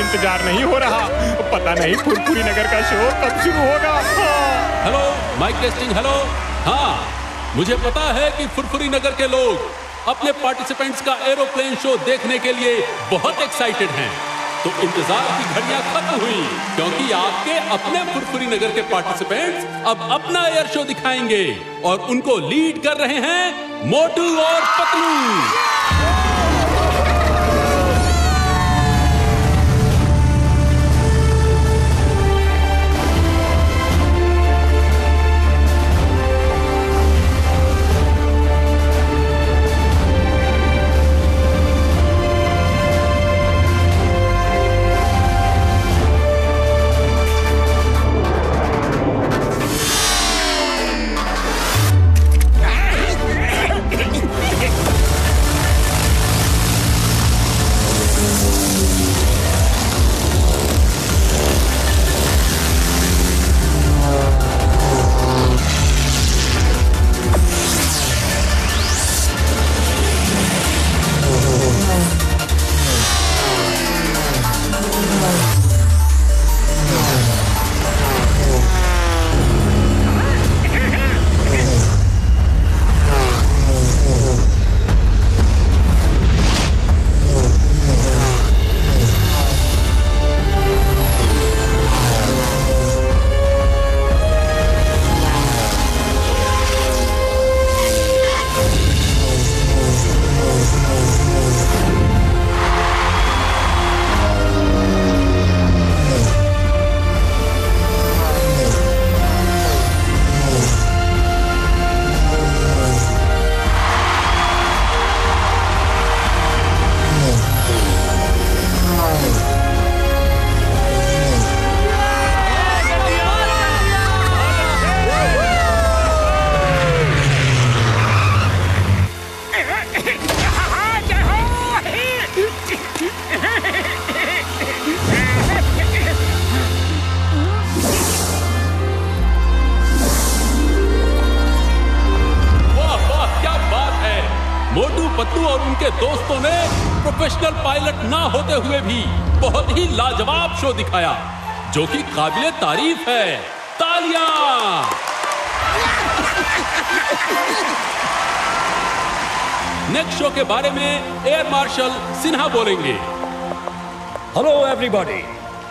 इंतजार नहीं हो रहा। पता नहीं फुरफुरी नगर का शो कब शुरू होगा। Hello, mic testing. हेलो। हाँ, मुझे पता है कि फुरफुरी नगर के लोग अपने पार्टिसिपेंट्स का एरोप्लेन शो देखने के लिए बहुत एक्साइटेड हैं। तो इंतजार की घड़ियां खत्म हुई, क्योंकि आपके अपने फुरफुरी नगर के पार्टिसिपेंट्स अब अपना एयर शो दिखाएंगे और उनको लीड कर रहे हैं मोटू और पतलू। पतलू और उनके दोस्तों ने प्रोफेशनल पायलट ना होते हुए भी बहुत ही लाजवाब शो दिखाया, जो कि काबिले तारीफ है। तालियां! नेक्स्ट शो के बारे में एयर मार्शल सिन्हा बोलेंगे। हेलो एवरीबॉडी,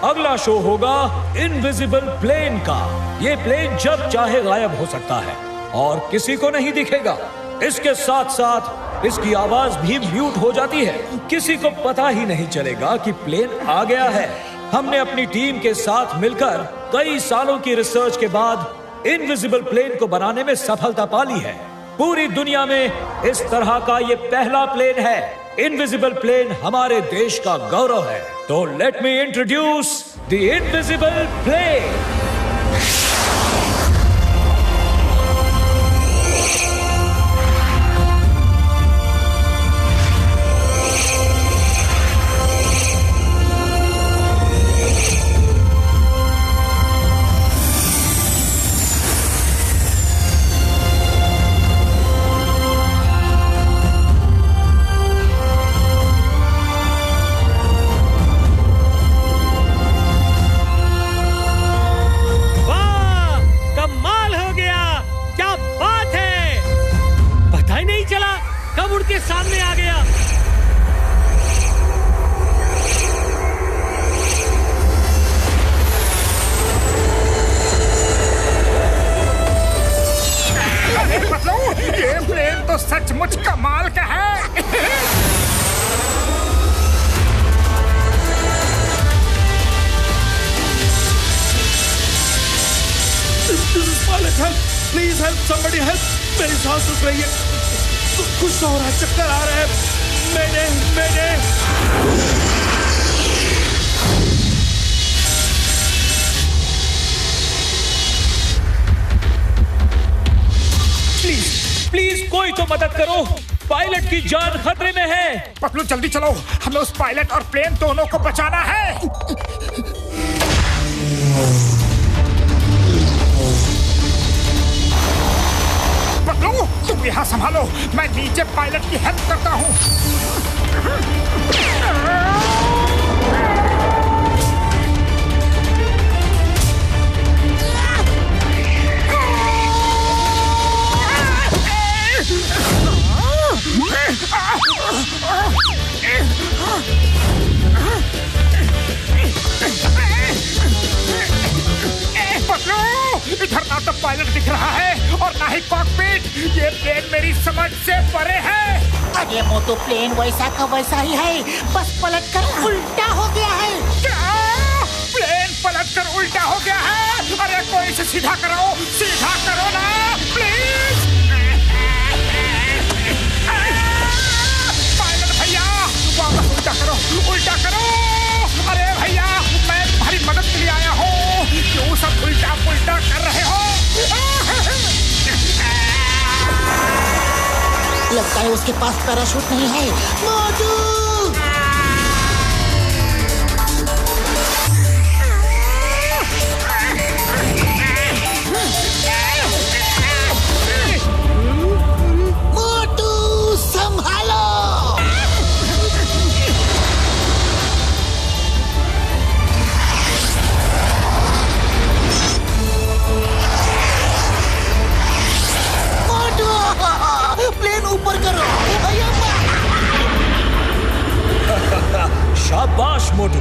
अगला शो होगा इनविजिबल प्लेन का। ये प्लेन जब चाहे गायब हो सकता है और किसी को नहीं दिखेगा। इसके साथ साथ इसकी आवाज भी म्यूट हो जाती है। किसी को पता ही नहीं चलेगा कि प्लेन आ गया है। हमने अपनी टीम के साथ मिलकर कई सालों की रिसर्च के बाद इनविजिबल प्लेन को बनाने में सफलता पाली है। पूरी दुनिया में इस तरह का ये पहला प्लेन है। इनविजिबल प्लेन हमारे देश का गौरव है। तो let me introduce the invisible plane. सामने आ गया। ये प्लेन तो सचमुच कमाल का है। Please help, somebody help. मेरी सांस रुक रही है, कुछ हो रहा है, चक्कर आ रहा है। मैंने प्लीज कोई तो मदद करो, पायलट की जान खतरे में है। पतलू जल्दी चलो, हमें उस पायलट और प्लेन दोनों को बचाना है। पतलू तुम यहाँ संभालो, मैं नीचे पायलट की हेल्प करता हूँ। इधर ना तो पायलट दिख रहा है और ना ही कॉकपिट। ये प्लेन मेरी समझ से परे है। अरे मोटू प्लेन वैसा का वैसा ही है, बस पलट कर उल्टा हो गया है। क्या? प्लेन पलट कर उल्टा हो गया है? अरे कोई इसे सीधा करो ना प्लीज। पायलट भैया वापस उल्टा करो। अरे भैया मैं तुम्हारी मदद के लिए आया हूँ, क्यों सब उल्टा पुल्टा कर रहे हो? लगता है उसके पास पैराशूट नहीं है। मोटू संभालो। प्लेन ऊपर करो। शाबाश मोटू।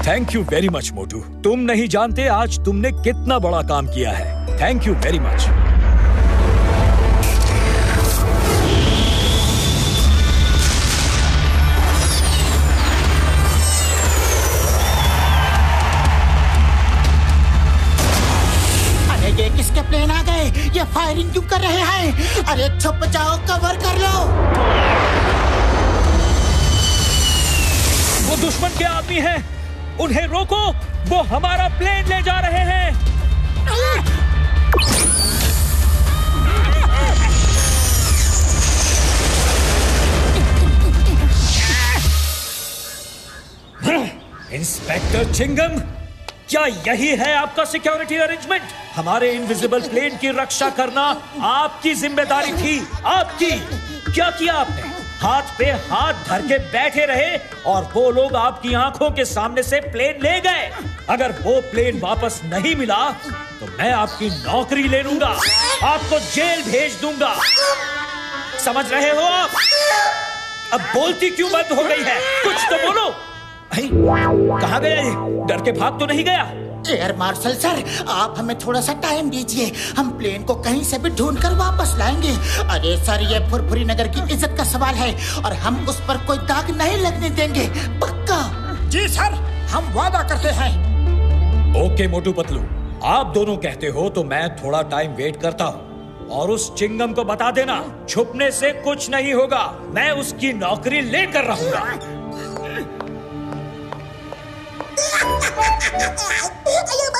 थैंक यू वेरी मच मोटू। तुम नहीं जानते आज तुमने कितना बड़ा काम किया है। Thank you very much. ये किसके प्लेन आ गए? ये फायरिंग क्यों कर रहे हैं? अरे छुप जाओ, कवर कर लो। वो दुश्मन के आदमी हैं, उन्हें रोको। वो हमारा प्लेन ले जा रहे हैं। इंस्पेक्टर चिंगम, क्या यही है आपका सिक्योरिटी अरेंजमेंट? हमारे इनविजिबल प्लेन की रक्षा करना आपकी जिम्मेदारी थी। आपकी। क्या किया आपने? हाथ पे हाथ धर के बैठे रहे और वो लोग आपकी आंखों के सामने से प्लेन ले गए। अगर वो प्लेन वापस नहीं मिला तो मैं आपकी नौकरी ले लूंगा, आपको जेल भेज दूंगा। समझ रहे हो आप? अब बोलती क्यों बंद हो गई है? कुछ तो बोलो। कहाँ गया ये? डर के भाग तो नहीं गया? एयर मार्शल सर, आप हमें थोड़ा सा टाइम दीजिए, हम प्लेन को कहीं से भी ढूंढकर वापस लाएंगे। अरे सर, ये फुरफुरी नगर की इज्जत का सवाल है और हम उस पर कोई दाग नहीं लगने देंगे, पक्का। जी सर, हम वादा करते हैं। ओके मोटू पतलू, आप दोनों कहते हो तो मैं थोड़ा टाइम वेट करता हूँ और उस चिंगम को बता देना, छुपने से कुछ नहीं होगा, मैं उसकी नौकरी लेकर रहूंगा।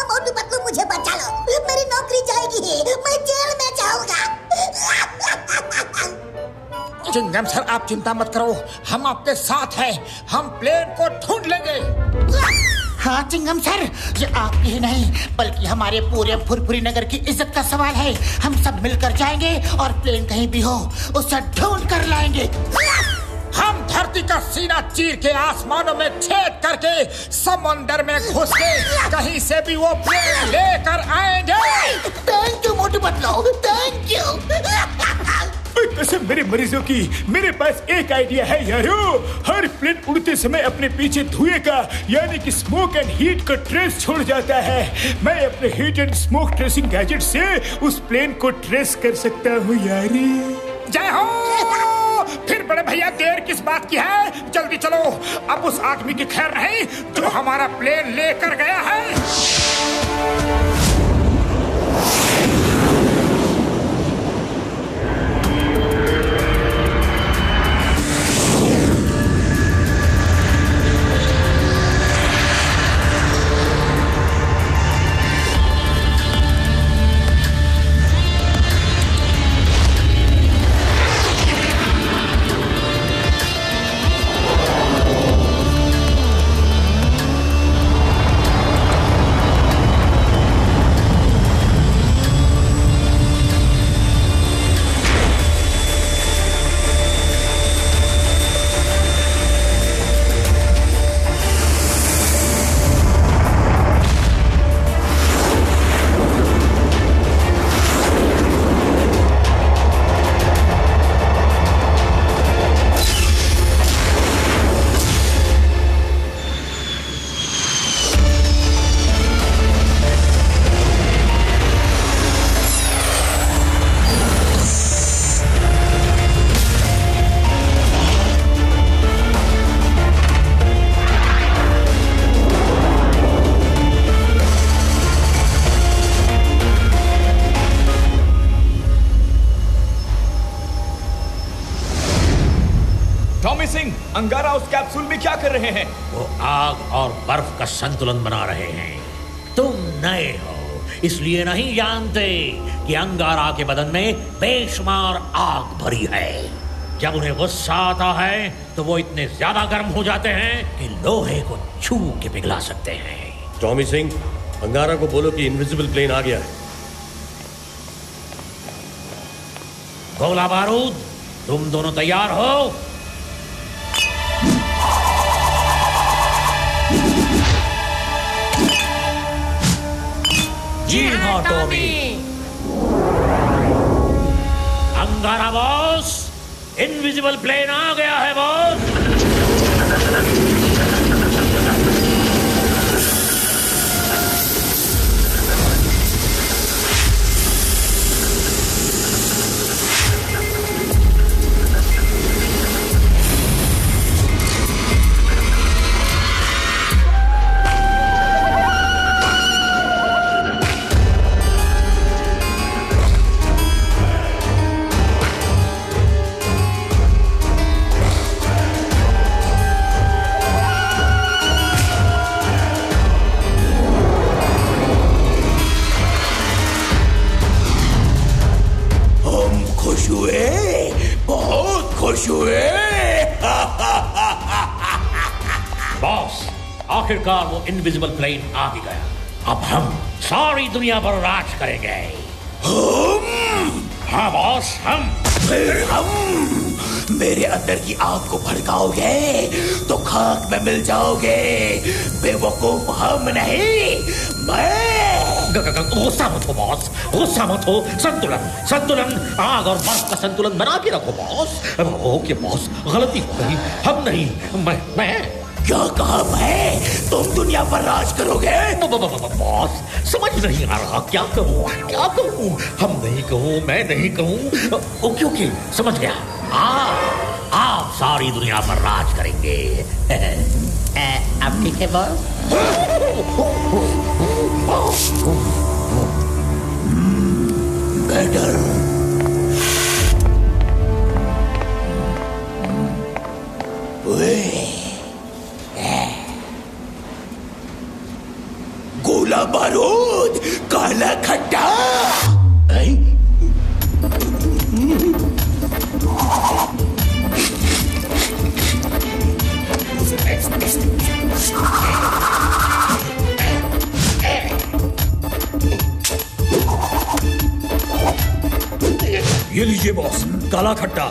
मोटू पतलू, मुझे बचा लो, मेरी नौकरी जाएगी, मैं जेल में जाऊंगा। चिंगम सर, आप चिंता मत करो, हम आपके साथ हैं, हम प्लेन को ढूंढ लेंगे। हाँ चिंगम सर, ये आपकी ही नहीं बल्कि हमारे पूरे फुरफुरी नगर की इज्जत का सवाल है। हम सब मिलकर जाएंगे और प्लेन कहीं भी हो उसे ढूंढ कर लाएंगे। हम धरती का सीना चीर के आसमानों में छेद करके समुंदर में घुस के कहीं से भी वो प्लेन लेकर आएंगे। Thank you Motu Patlu, thank you. कसम मेरे मरीजों की, मेरे पास एक आइडिया है यारो। हर प्लेन उड़ते समय अपने पीछे धुएं का यानी कि स्मोक एंड हीट का ट्रेस छोड़ जाता है। मैं अपने heat and smoke tracing gadget से उस प्लेन को ट्रेस कर सकता हूँ यारी। जय हो। फिर बड़े भैया देर किस बात की है? जल्दी चलो, अब उस आदमी की खैर नहीं जो हमारा प्लेन लेकर गया है। अंगारा उस कैप्सूल में क्या कर रहे हैं? वो आग और बर्फ का संतुलन बना रहे हैं। तुम नए हो इसलिए नहीं जानते कि अंगारा के बदन में बेशुमार आग भरी है। जब उन्हें गुस्सा आता है तो वो इतने ज्यादा गर्म हो जाते हैं कि लोहे को छू के पिघला सकते हैं। टॉमी सिंह, अंगारा को बोलो कि इनविजिबल प्लेन आ गया है। गोला बारूद, तुम दोनों तैयार हो? जी हाँ टॉमी। अंगारा बॉस, इनविजिबल प्लेन आ गया है बॉस। बॉस, आखिरकार वो इनविजिबल प्लेन आ ही गया। अब हम सारी दुनिया पर राज करेंगे। हाँ बॉस, हम मेरे अंदर की आग को भड़काओगे तो खाक में मिल जाओगे। बेवकूफ हम नहीं, मैं। गुस्सा मत हो बॉस, गुस्सा मत हो। संतुलन आग और बर्फ का संतुलन बना के रखो बॉस। ओके बॉस, गलती हो गई। हम नहीं, मैं। क्या कहा मैं? तुम दुनिया पर राज करोगे? बॉस, समझ नहीं आ रहा क्या कहूँ? हम नहीं कहूँ, मैं नहीं कहूँ। ओके, समझ गया। आप सारी दुनिया पर राज करेंगे। अब ठीक है बॉस? बेटर। गोला बारूद, काला खट्टा। ये लीजिए बॉस, काला खट्टा।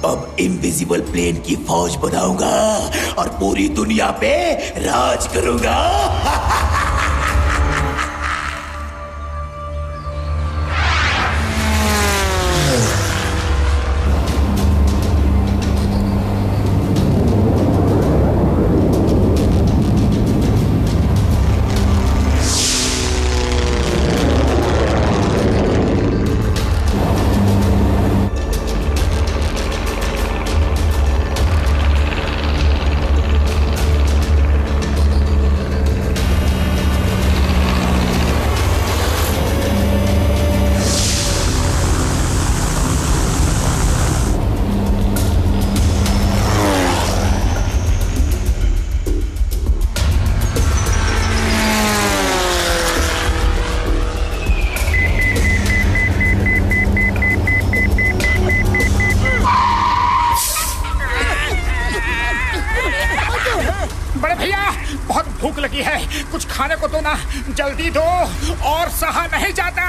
अब इनविजिबल प्लेन की फौज बनाऊंगा और पूरी दुनिया पे राज करूंगा। कुछ खाने को तो ना, जल्दी दो और सहा नहीं जाता।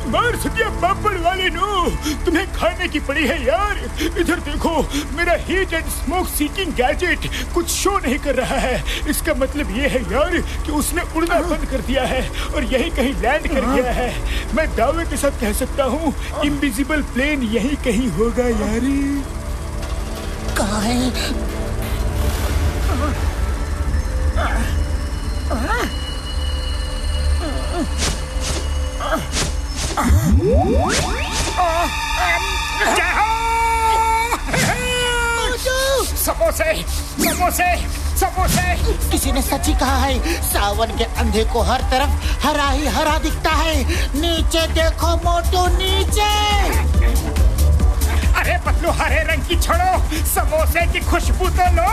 मार सकिया पापड़ वाले नो, तुम्हें खाने की पड़ी है यार। इधर देखो, मेरा heat and smoke seeking gadget कुछ शो नहीं कर रहा है। इसका मतलब ये है यार कि उसने उड़ना बंद कर दिया है और यही कहीं लैंड कर गया है। मैं दावे के साथ कह सकता हूँ इनविजिबल प्लेन यही कहीं होगा यार। कहाँ है? समोसे समोसे समोसे। किसी ने सच ही कहा है, सावन के अंधे को हर तरफ हरा ही हरा दिखता है। नीचे देखो मोटू, नीचे। अरे पतलू, हरे रंग की छोड़ो, समोसे की खुशबू तो लो।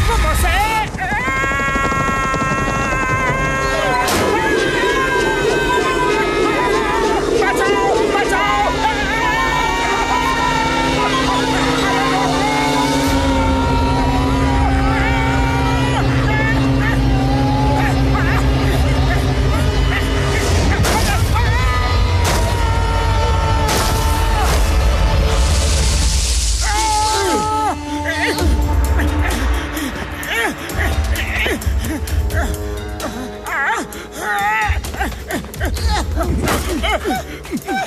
समोसे। बचाओ बचाओ।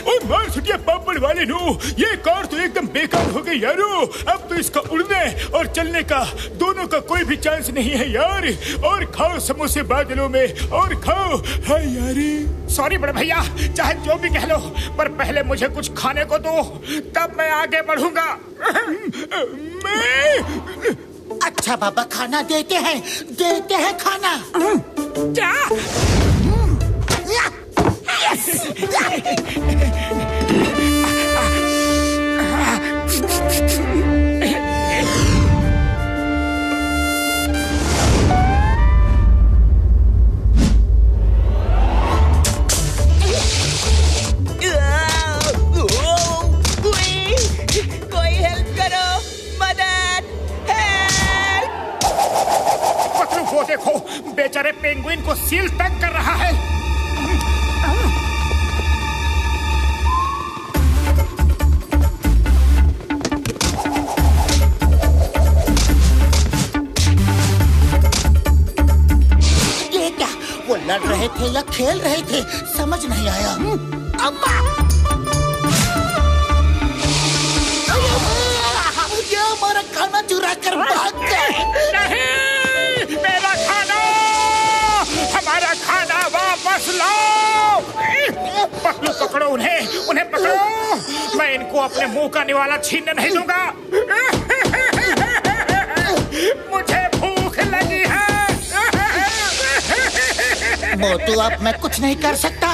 और मार छुटिया पापड़ वाले नो, ये कार तो एकदम बेकार हो गई यारो। अब तो इसका उड़ने और चलने का दोनों का कोई भी चांस नहीं है यार। और खाओ समोसे बादलों में, और खाओ। हाय यारी। सॉरी बड़े भैया, चाहे जो भी कह लो, पर पहले मुझे कुछ खाने को दो, तब मैं आगे बढ़ूंगा। मैं अच्छा बाबा, खाना देते हैं खाना। क्या? कोई हेल्प करो, मदद, हेल्प। पतलू, वो देखो, बेचारे पेंगुइन को सील तंग कर रहा है। ये क्या, वो लड़ रहे थे या खेल रहे थे, समझ नहीं आया। अम्मा! ये हमारा खाना चुरा कर भाग गए। नहीं, मेरा खाना, हमारा खाना वापस लाओ। पकड़ो पकड़ो उन्हें पकड़ो। मैं इनको अपने मुंह का निवाला छीनने नहीं दूंगा। मुझे भूख लगी है। मोटू, अब मैं कुछ नहीं कर सकता।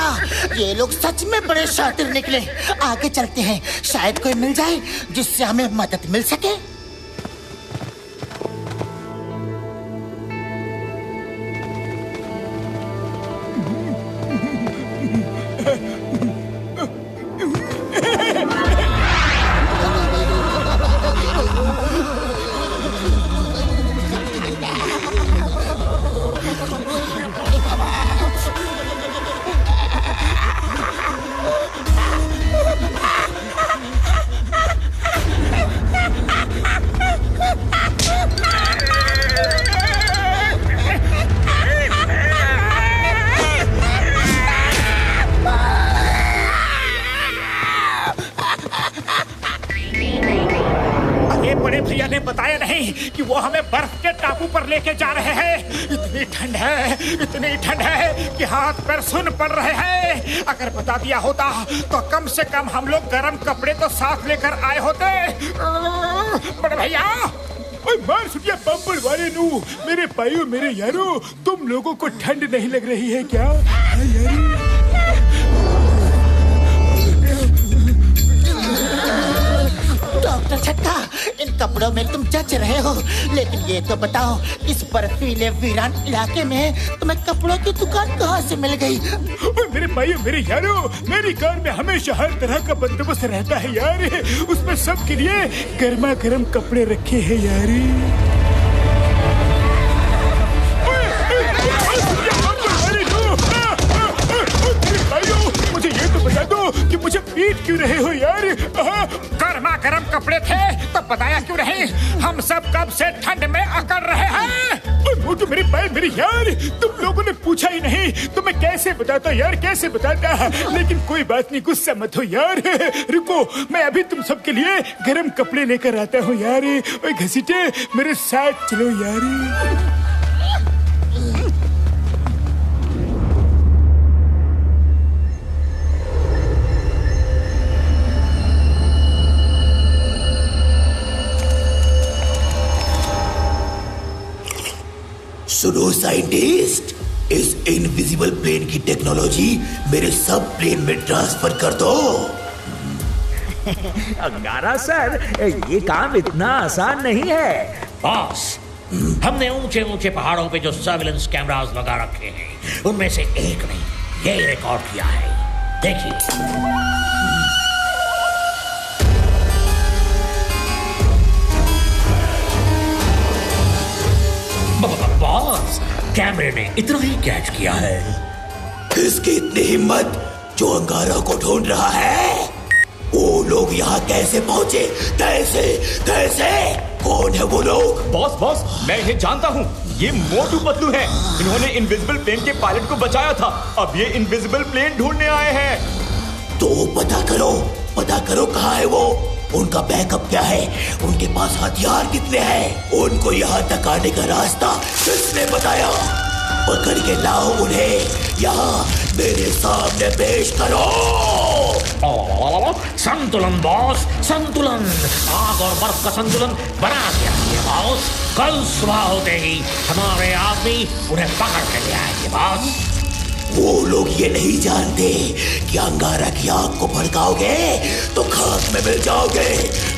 ये लोग सच में बड़े शातिर निकले। आगे चलते हैं, शायद कोई मिल जाए जिससे हमें मदद मिल सके। भैया ने बताया नहीं कि वो हमें बर्फ के टापू पर लेके जा रहे हैं। इतनी ठंड है कि हाथ पैर सुन पड़ रहे हैं। अगर बता दिया होता तो कम से कम हम लोग गर्म कपड़े तो साथ लेकर आए होते। बड़े भैया, मार छुटिया पापड़ वाले नू, मेरे भाइयों, मेरे यारों, तुम लोगों को ठंड नहीं लग रही है क्या? डॉक्टर छक्का, इन कपड़ों में तुम जच रहे हो, लेकिन ये तो बताओ, इस बर्फीले वीरान इलाके में तुम्हें कपड़ों की दुकान कहाँ से मिल गई? मेरे भाइयों, मेरे यारों, मेरी कार में हमेशा हर तरह का बंदोबस्त रहता है यार। उसमें सबके लिए गर्मा गर्म कपड़े रखे हैं यारी। मुझे ये तो बता दो कि मुझे पीट क्यों रहे हो यार? गर्मा गर्म कपड़े थे तो बताया क्यों नहीं? हम सब कब से ठंड में अकड़ रहे हैं। मोटू, मेरे भाई, मेरे यार, तुम लोगों ने पूछा ही नहीं तो मैं कैसे बताता यार, कैसे बताता। लेकिन कोई बात नहीं, गुस्सा मत हो यार। रुको, मैं अभी तुम सबके लिए गर्म कपड़े लेकर आता हूँ यार। ओए घसीटे, मेरे साथ चलो यार। सुनो साइंटिस्ट, इस इनविजिबल प्लेन की टेक्नोलॉजी मेरे सब प्लेन में ट्रांसफर कर दो। अंगारा सर, ये काम इतना आसान नहीं है। बॉस, हमने ऊंचे ऊंचे पहाड़ों पे जो सर्विलेंस कैमरास लगा रखे हैं उनमें से एक ने ये रिकॉर्ड किया है। देखिए। बॉस, कैमरे ने इतना ही कैच किया है। इसकी इतनी हिम्मत जो अंगारा को ढूंढ रहा है। वो लोग यहाँ कैसे पहुँचे? कैसे? कौन है वो लोग? बॉस, मैं इन्हें जानता हूँ। ये मोटू पतलू है। इन्होंने इनविजिबल प्लेन के पायलट को बचाया था। अब ये इनविजिबल प्लेन ढूंढने आए हैं। तो पता करो कहाँ है वो। उनका बैकअप क्या है? उनके पास हथियार कितने हैं? उनको यहाँ तक आने का रास्ता किसने बताया? पकड़ के लाओ उन्हें, यहाँ मेरे सामने पेश करो। संतुलन बॉस, संतुलन। आग और बर्फ का संतुलन बना दिया है बॉस। कल सुबह होते ही हमारे आदमी उन्हें पकड़ के ले आएंगे बॉस। वो लोग ये नहीं जानते कि अंगारा की आग को भड़काओगे तो खाक में मिल जाओगे।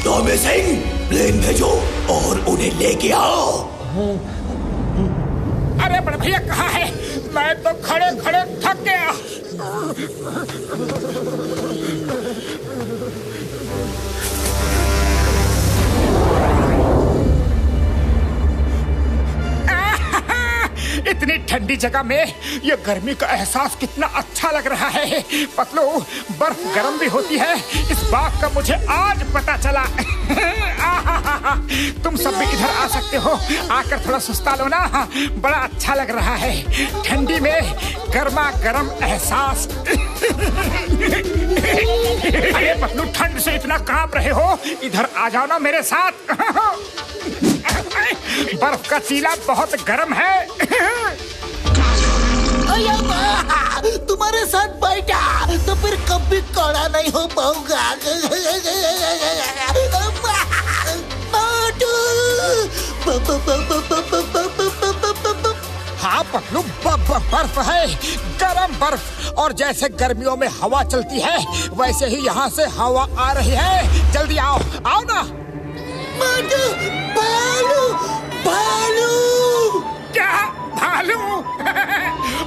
टॉमी सिंह, प्लेन भेजो और उन्हें लेके आओ। अरे बड़े भैया कहाँ है? मैं तो खड़े खड़े थक गया। इतनी ठंडी जगह में ये गर्मी का एहसास कितना अच्छा लग रहा है। पतलू, बर्फ गर्म भी होती है, इस बात का मुझे आज पता चला। तुम सब भी इधर आ सकते हो। आकर थोड़ा सुस्ता लो ना, बड़ा अच्छा लग रहा है। ठंडी में गर्मा गर्म एहसास। अरे पतलू, ठंड से इतना कांप रहे हो, इधर आ जाओ ना मेरे साथ। बर्फ का चीला बहुत गर्म है। तुम्हारे साथ बैठा तो फिर कभी कड़ा नहीं हो पाऊंगा। हाँ पतलू, बर्फ है, गरम बर्फ। और जैसे गर्मियों में हवा चलती है वैसे ही यहाँ से हवा आ रही है। जल्दी आओ ना। भालू! क्या भालू?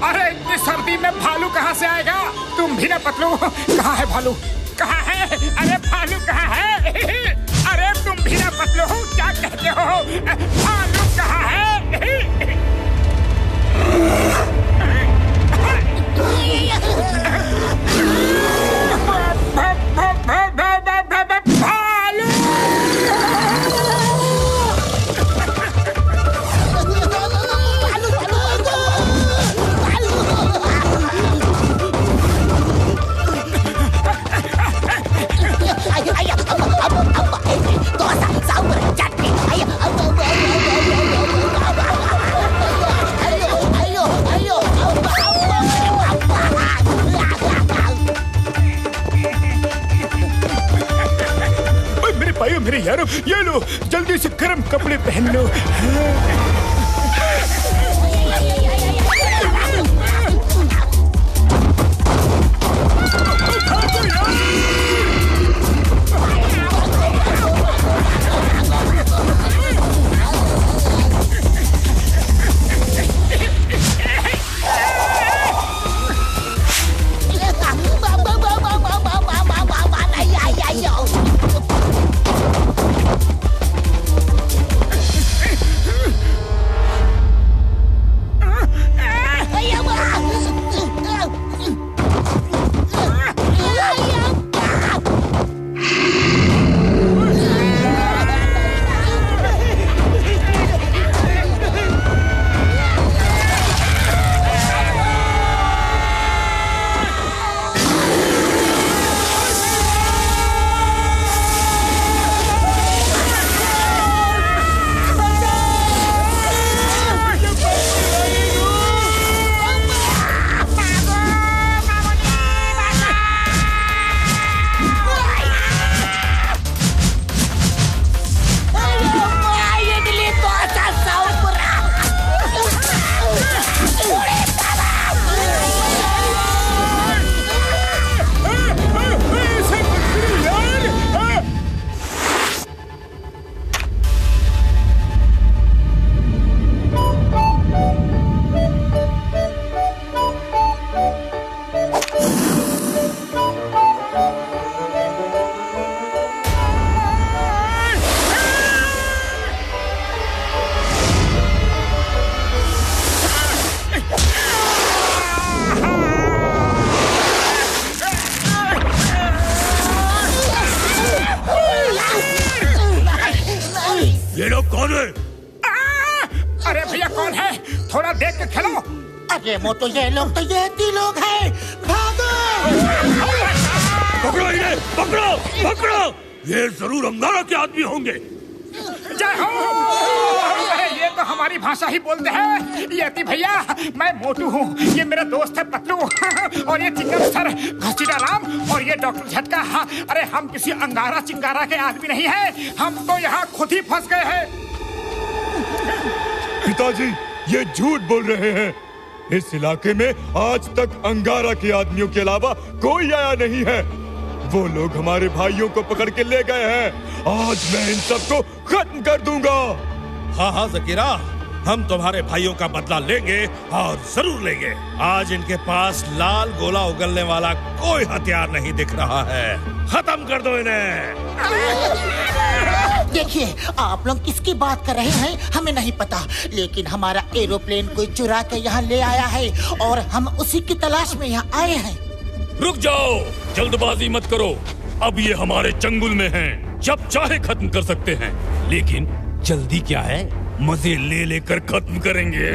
अरे इतनी सर्दी में भालू कहाँ से आएगा? तुम भी ना पतलू। कहाँ है भालू? कहाँ है? अरे भालू कहाँ है? अरे तुम भी ना पतलू, क्या कहते हो? भालू कहाँ है? मेरे यारों, ये लो, जल्दी से गर्म कपड़े पहन लो। कौन है? अरे भैया कौन है? थोड़ा देख के खेलो। अरे मोटू ये लोग तो ये लोग हैं। भागो! पकड़ो इन्हें, पकड़ो, पकड़ो! ये जरूर अंगारा के आदमी होंगे। जय हो! अरे ये तो हमारी भाषा ही बोलते हैं। यति भैया, मैं मोटू हूँ, ये मेरा दोस्त है पतलू और ये चिकन सर घसीटा राम और ये डॉक्टर झटका। अरे हम किसी अंगारा चिंगारा के आदमी नहीं है, हम तो यहाँ खुद ही फंस गए हैं। पिताजी, ये झूठ बोल रहे हैं। इस इलाके में आज तक अंगारा के आदमियों के अलावा कोई आया नहीं है। वो लोग हमारे भाइयों को पकड़ के ले गए हैं। आज मैं इन सबको खत्म कर दूंगा। हाँ हाँ जकीरा, हम तुम्हारे भाइयों का बदला लेंगे और जरूर लेंगे। आज इनके पास लाल गोला उगलने वाला कोई हथियार नहीं दिख रहा है। खत्म कर दो इन्हें। देखिए, आप लोग किसकी बात कर रहे हैं हमें नहीं पता, लेकिन हमारा एरोप्लेन कोई चुरा के यहाँ ले आया है और हम उसी की तलाश में यहाँ आए हैं। रुक जाओ, जल्दबाजी मत करो। अब ये हमारे चंगुल में हैं, जब चाहे खत्म कर सकते हैं। लेकिन जल्दी क्या है, मजे ले लेकर खत्म करेंगे।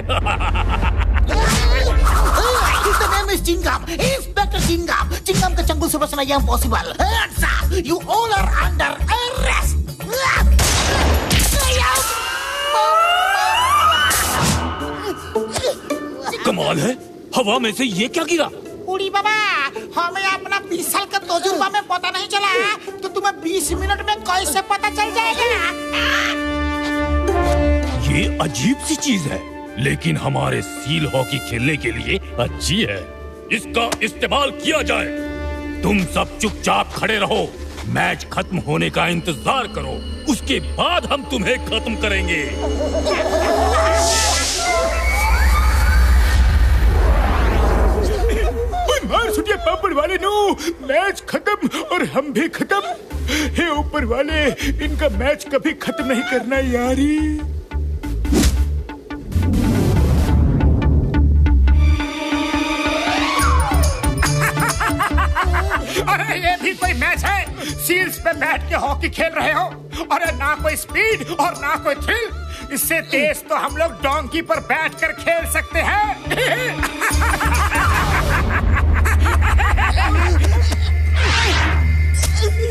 इंस्पेक्टर चिंगम, चिंगम का चंगुल से बचना ये impossible. You all are under arrest. कमाल है, हवा में से ये क्या गिरा? उड़ी बाबा, हमें अपना 20 साल का तजुर्बा में पता नहीं चला, तो तुम्हें 20 मिनट में कैसे पता चल जाएगा? ये अजीब सी चीज है, लेकिन हमारे सील हॉकी खेलने के लिए अच्छी है। इसका इस्तेमाल किया जाए। तुम सब चुपचाप खड़े रहो, मैच खत्म होने का इंतजार करो, उसके बाद हम तुम्हें खत्म करेंगे। मार सुनिए पापड़ वाले नो, मैच खत्म और हम भी खत्म। हे ऊपर वाले, इनका मैच कभी खत्म नहीं करना यारी। अरे ये भी कोई मैच है? सील्स पे बैठ के हॉकी खेल रहे हो? अरे ना कोई स्पीड और ना कोई थ्रिल। इससे तेज तो हम लोग डोंकी पर बैठकर खेल सकते हैं।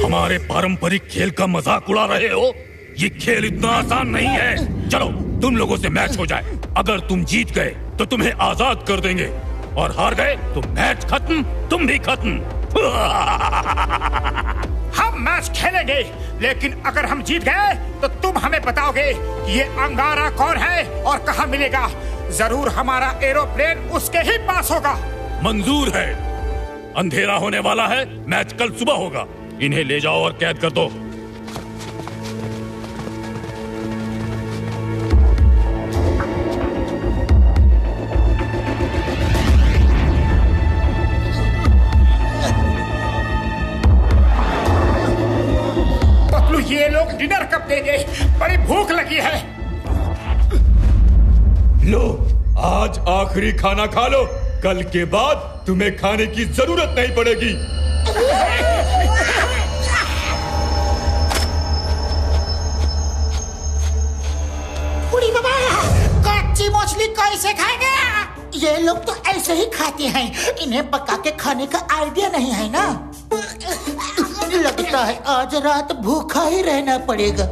हमारे पारंपरिक खेल का मजाक उड़ा रहे हो? ये खेल इतना आसान नहीं है। चलो तुम लोगों से मैच हो जाए। अगर तुम जीत गए तो तुम्हें आजाद कर देंगे, और हार गए तो मैच खत्म, तुम भी खत्म। हम मैच खेलेंगे, लेकिन अगर हम जीत गए तो तुम हमें बताओगे कि ये अंगारा कौन है और कहाँ मिलेगा। जरूर हमारा एरोप्लेन उसके ही पास होगा। मंजूर है। अंधेरा होने वाला है, मैच कल सुबह होगा। इन्हें ले जाओ और कैद कर दो। पतलू, ये लोग डिनर कब देंगे? बड़ी भूख लगी है। लो, आज आखिरी खाना खा लो, कल के बाद तुम्हें खाने की जरूरत नहीं पड़ेगी। उड़ी बाबा, कच्ची मछली कैसे खाएंगे? ये लोग तो ऐसे ही खाते हैं, इन्हें पका के खाने का आइडिया नहीं है ना। लगता है आज रात भूखा ही रहना पड़ेगा।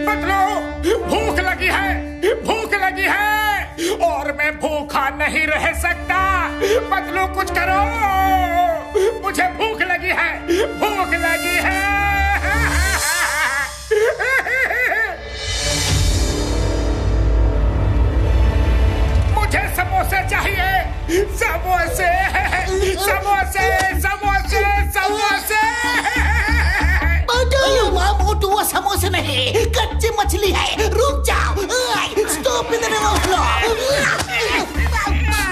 पतलू, भूख लगी है, भूख लगी है, और मैं भूखा नहीं रह सकता। पतलू कुछ करो, मुझे भूख लगी है, भूख लगी है। मुझे समोसे चाहिए, समोसे, समोसे, समोसे, समोसे। मोटू, वो समोसे नहीं, कच्ची मछली है। रुक जाओ। Stop in the name of law.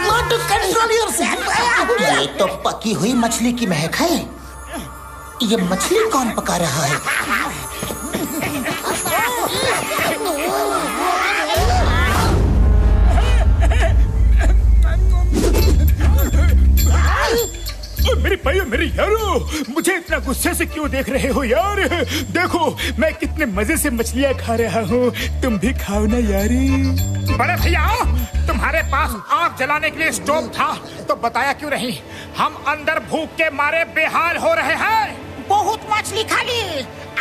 Motu, control yourself. ये तो पकी हुई मछली की महक है। ये मछली कौन पका रहा है? मेरे भाइयों मेरे यारो, मुझे इतना गुस्से से क्यों देख रहे हो यार? देखो मैं कितने मजे से मछलियाँ खा रहा हूँ, तुम भी खाओ ना यारी। बड़े भैया, तुम्हारे पास आग जलाने के लिए स्टोव था तो बताया क्यों नहीं? हम अंदर भूख के मारे बेहाल हो रहे हैं। बहुत मछली खा ली,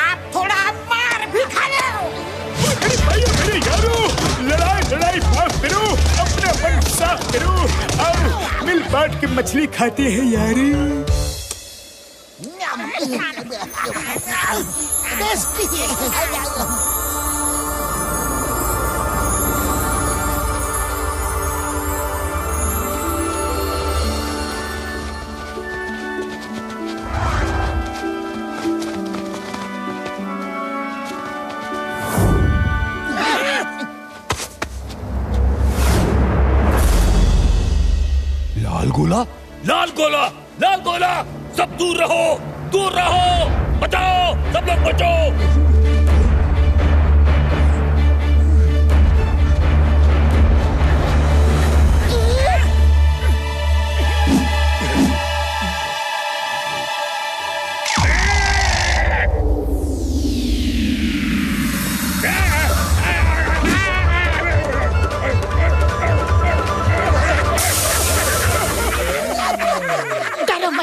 आप थोड़ा मार भी खा लो। मेरे भाइयों मेरे यारो, लड़ाई माफ करो, अपना मन साफ करो और मिल बांट के मछली खाते हैं यारी। लाल गोला, सब दूर रहो, बचाओ, सब लोग बचो।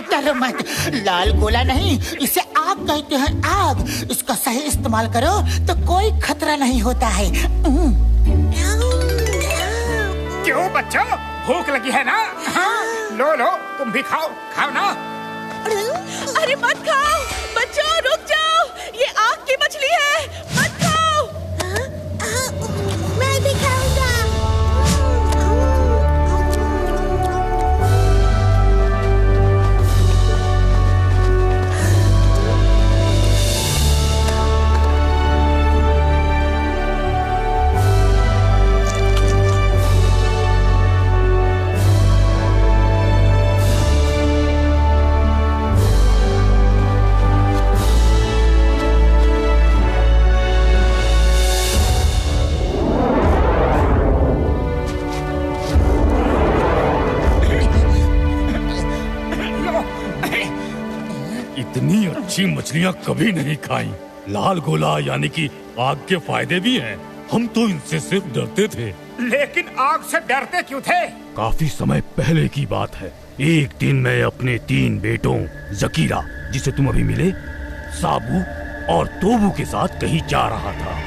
डरो मत, लाल गोला नहीं, इसे आग कहते हैं, आग। इसका सही इस्तेमाल करो तो कोई खतरा नहीं होता है। क्यों बच्चों, भूख लगी है ना? हाँ? लो तुम भी खाओ ना। अरे मत खाओ बच्चों, रुक जाओ, ये आग की मछली है, मत खाओ। मैं भी खाऊंगा। इतनी अच्छी मछलियाँ कभी नहीं खाई। लाल गोला यानी कि आग के फायदे भी हैं। हम तो इनसे सिर्फ डरते थे। लेकिन आग से डरते क्यों थे? काफी समय पहले की बात है। एक दिन मैं अपने 3 बेटों जकीरा, जिसे तुम अभी मिले, साबू और तोबू के साथ कहीं जा रहा था।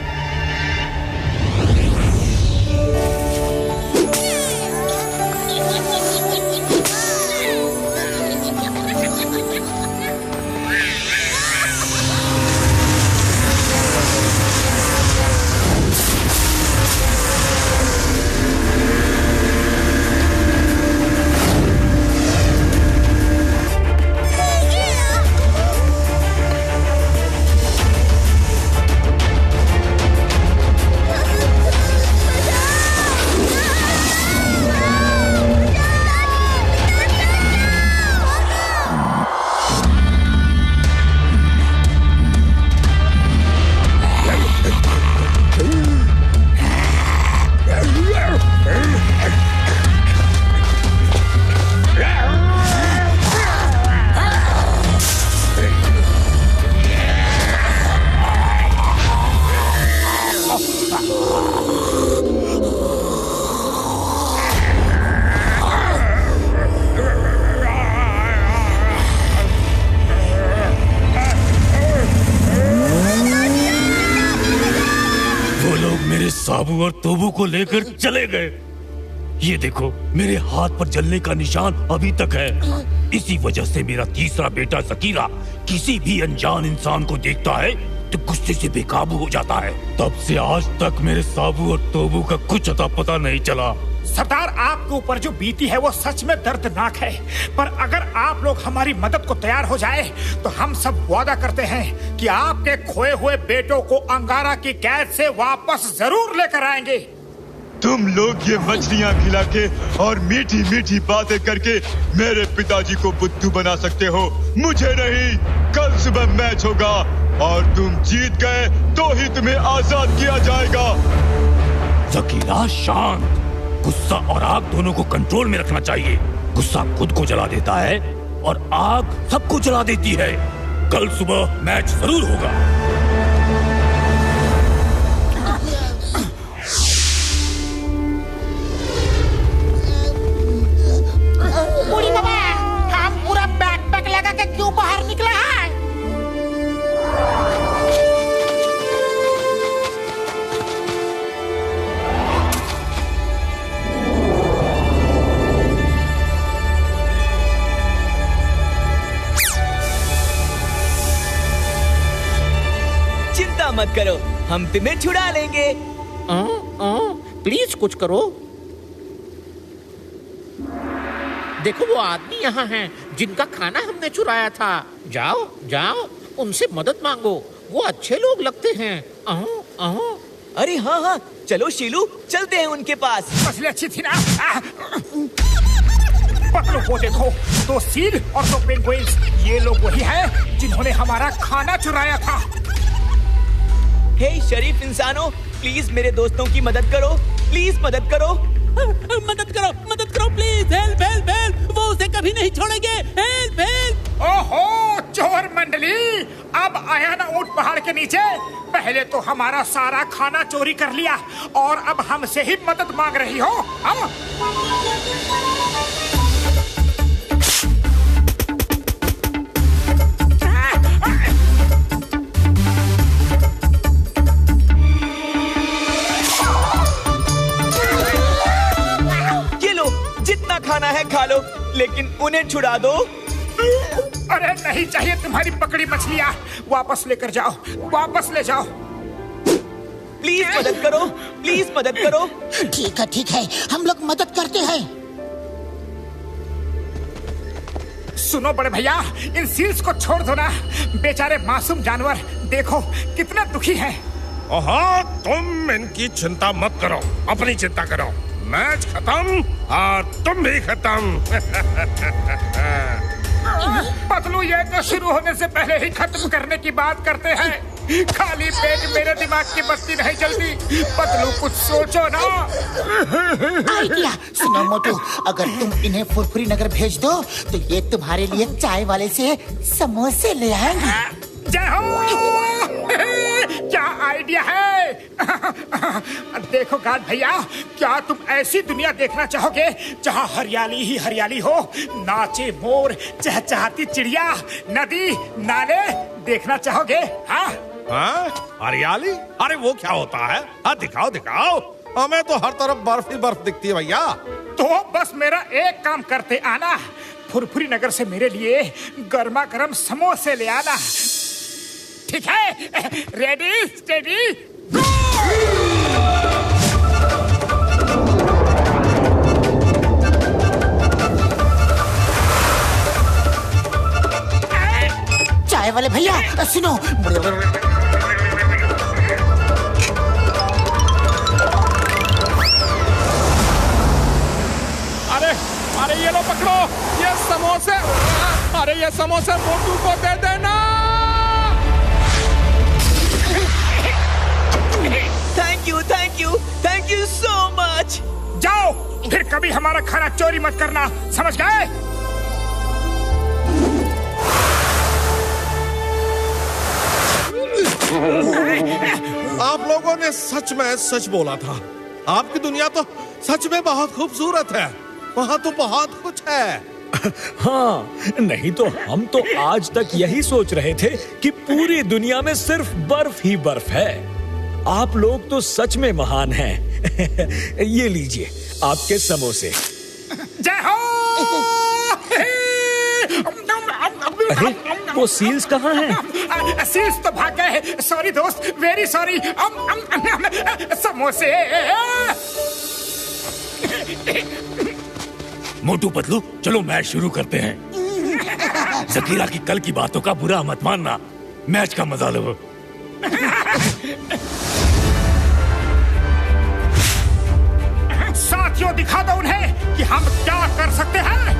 साबू और तोबू को लेकर चले गए। ये देखो, मेरे हाथ पर जलने का निशान अभी तक है। इसी वजह से मेरा तीसरा बेटा जकीरा किसी भी अनजान इंसान को देखता है तो गुस्से से बेकाबू हो जाता है। तब से आज तक मेरे साबू और तोबू का कुछ अता पता नहीं चला। सरदार, आपके ऊपर जो बीती है वो सच में दर्दनाक है, पर अगर आप लोग हमारी मदद को तैयार हो जाए तो हम सब वादा करते हैं कि आपके खोए हुए बेटों को अंगारा की कैद से वापस जरूर लेकर आएंगे। तुम लोग ये मछलियाँ खिला के और मीठी मीठी बातें करके मेरे पिताजी को बुद्धू बना सकते हो, मुझे नहीं। कल सुबह मैच होगा और तुम जीत गए तो ही तुम्हें आजाद किया जाएगा। जकीरा, शांत। गुस्सा और आग दोनों को कंट्रोल में रखना चाहिए। गुस्सा खुद को जला देता है और आग सबको जला देती है। कल सुबह मैच जरूर होगा। बूढ़ी बाबा, हम पूरा बैकपैक लगा के क्यों बाहर निकला है? चिंता मत करो, हम तुम्हें छुड़ा लेंगे। प्लीज कुछ करो। देखो वो आदमी यहाँ हैं जिनका खाना हमने चुराया था। जाओ जाओ, उनसे मदद मांगो, वो अच्छे लोग लगते हैं। अरे हाँ हाँ, चलो शीलू, चलते हैं उनके पास। मछली अच्छी थी ना? पकड़ो, वो देखो, दो सील और दो पेंगुइन्स। ये लोग वही हैं जिन्होंने हमारा खाना चुराया था। हे शरीफ इंसानों, प्लीज मेरे दोस्तों की मदद करो, प्लीज मदद करो। मदद करो प्लीज, हेल्प हेल्प हेल्प, वो उसे कभी नहीं छोड़ेंगे, हेल्प हेल्प। ओहो चोर मंडली, अब आया ना ऊंट पहाड़ के नीचे। पहले तो हमारा सारा खाना चोरी कर लिया और अब हमसे ही मदद मांग रही हो। हम खाना है खा लो, लेकिन उन्हें छुड़ा दो। अरे नहीं चाहिए तुम्हारी पकड़ी मछलियाँ, वापस लेकर जाओ, वापस ले जाओ। प्लीज मदद करो, प्लीज मदद करो। ठीक है, हम लोग मदद करते हैं। सुनो बड़े भैया, इन सील्स को छोड़ दो ना, बेचारे मासूम जानवर देखो कितने दुखी हैं। ओहो, तुम इनकी चिंता मत करो, अपनी चिंता करो। मैच खत्म और तुम भी खत्म। पतलू, ये तो शुरू होने से पहले ही खत्म करने की बात करते हैं। खाली पेट मेरे दिमाग की बत्ती नहीं जलती। पतलू कुछ सोचो ना। आइडिया सुनो मोटू, अगर तुम इन्हें फुरफुरी नगर भेज दो तो ये तुम्हारे लिए चाय वाले से समोसे ले आएंगे। जय हो। क्या आइडिया है। देखो गार्ड भैया, क्या तुम ऐसी दुनिया देखना चाहोगे जहाँ हरियाली ही हरियाली हो, नाचे मोर, चहचहाती चिड़िया, नदी नाले देखना चाहोगे? हाँ हरियाली? अरे वो क्या होता है? हाँ दिखाओ दिखाओ, हमें तो हर तरफ बर्फ ही बर्फ दिखती है भैया। तो बस मेरा एक काम करते आना, फुरफुरी नगर से मेरे लिए गर्मा गर्म समोसे ले आना। ठीक है? रेडी स्टेडी गो। चाय वाले भैया सुनो। अरे ये लो पकड़ो, ये समोसे। अरे ये समोसे मोटू को दे देना। Thank you so much. जाओ, फिर कभी हमारा खाना चोरी मत करना, समझ गए? आप लोगों ने सच में सच बोला था। आपकी दुनिया तो सच में बहुत खूबसूरत है, वहाँ तो बहुत कुछ है। हाँ, नहीं तो हम तो आज तक यही सोच रहे थे कि पूरी दुनिया में सिर्फ बर्फ ही बर्फ है। आप लोग तो सच में महान हैं। ये लीजिए आपके समोसे। जय हो। अरे वो सील्स कहाँ हैं? सील्स तो भाग गए। सॉरी दोस्त, वेरी सॉरी। समोसे। मोटू पतलू, चलो मैच शुरू करते हैं। जकीरा की कल की बातों का बुरा मत मानना, मैच का मजा लो। साथियों, दिखा दो उन्हें कि हम क्या कर सकते हैं।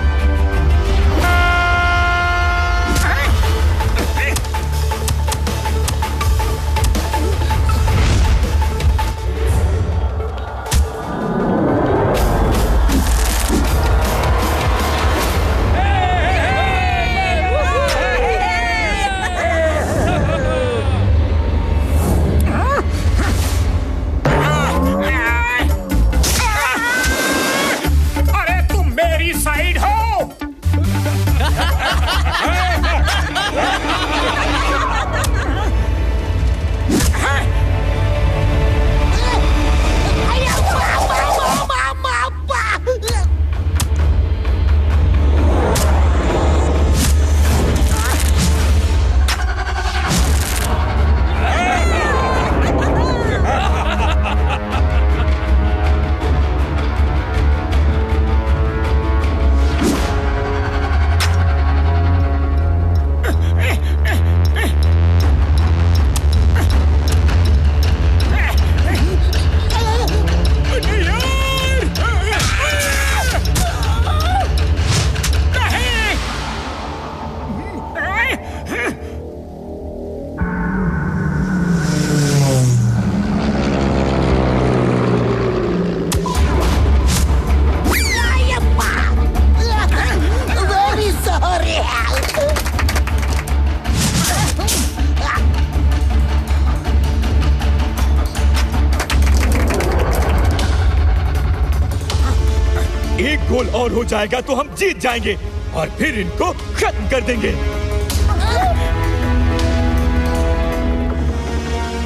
एक गोल और हो जाएगा तो हम जीत जाएंगे और फिर इनको खत्म कर देंगे।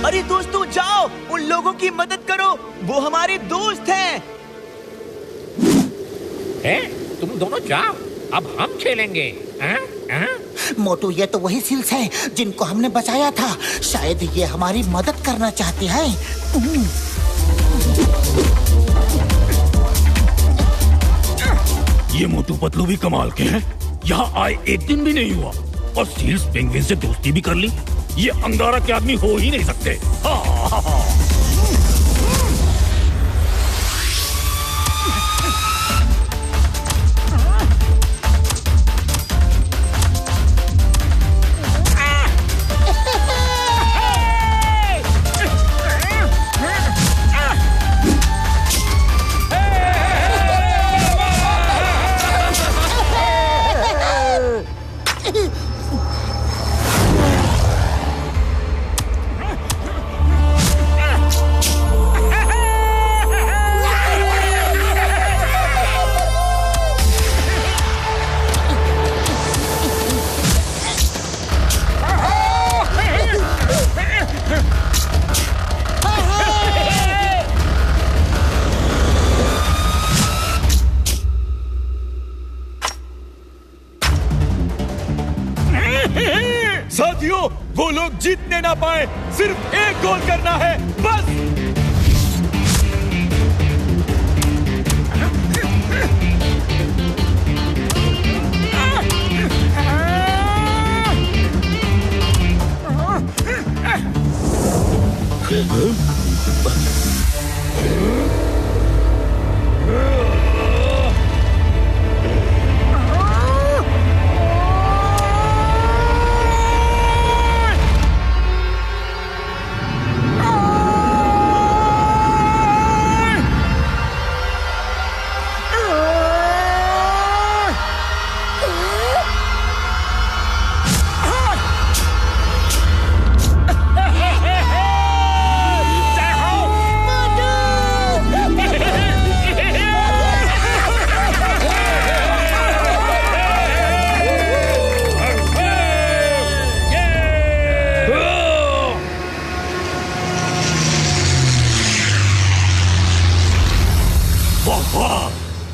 अरे दोस्तों जाओ, उन लोगों की मदद करो, वो हमारे दोस्त हैं। तुम दोनों जाओ, अब हम खेलेंगे। मोटू, ये तो वही सील्स हैं जिनको हमने बचाया था। शायद ये हमारी मदद करना चाहते हैं। ये मोटू पतलू भी कमाल के हैं। यहाँ आए एक दिन भी नहीं हुआ और सील्स पेंगुइन से दोस्ती भी कर ली। ये अंगारा के आदमी हो ही नहीं सकते। साथियों, वो लोग जीतने ना पाए, सिर्फ एक गोल करना है बस।